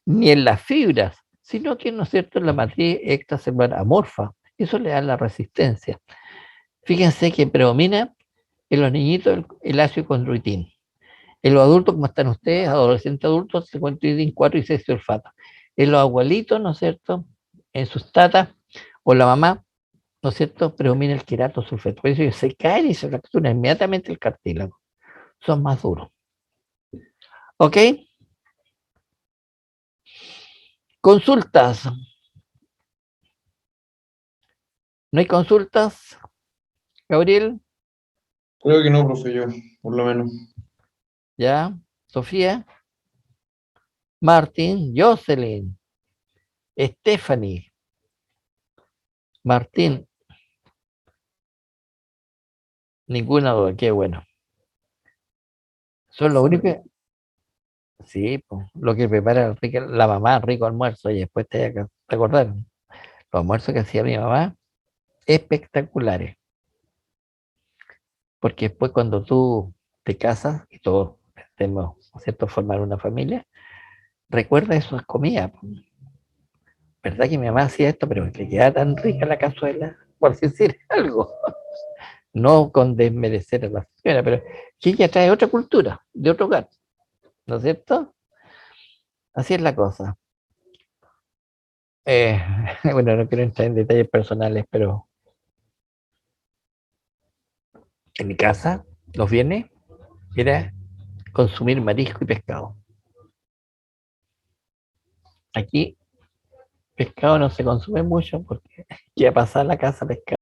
ni en las fibras, sino que, ¿no es cierto?, en la matriz extracelular amorfa. Eso le da la resistencia. Fíjense que predomina en los niñitos el ácido condroitín. En los adultos, como están ustedes, adolescentes adultos, se condroitín 4 y 6 sulfato. En los abuelitos, ¿no es cierto?, en sus tatas o la mamá, ¿no es cierto?, predomina el querato sulfato. Por eso se caen y se fracturan inmediatamente el cartílago. Son más duros. ¿Ok? Consultas. ¿No hay consultas, Gabriel? Creo que no, profe, yo, por lo menos. ¿Ya? Sofía, Martín, Jocelyn, Stephanie, Martín, ninguna duda, qué bueno. Son lo único que, sí, pues, lo que prepara la mamá, rico almuerzo, y después te acordar, los almuerzos que hacía mi mamá, espectaculares, porque después cuando tú te casas y todos tenemos, ¿cierto?, formar una familia, recuerda esas comidas, pues. ¿Verdad que mi mamá hacía esto, pero le quedaba tan rica la cazuela, por decir algo? No con desmerecer a la señora, pero que ella trae otra cultura, de otro hogar, ¿no es cierto? Así es la cosa. Eh, bueno, no quiero entrar en detalles personales, pero en mi casa, los viernes, era consumir marisco y pescado. Aquí, pescado no se consume mucho porque ya pasar la casa pescado.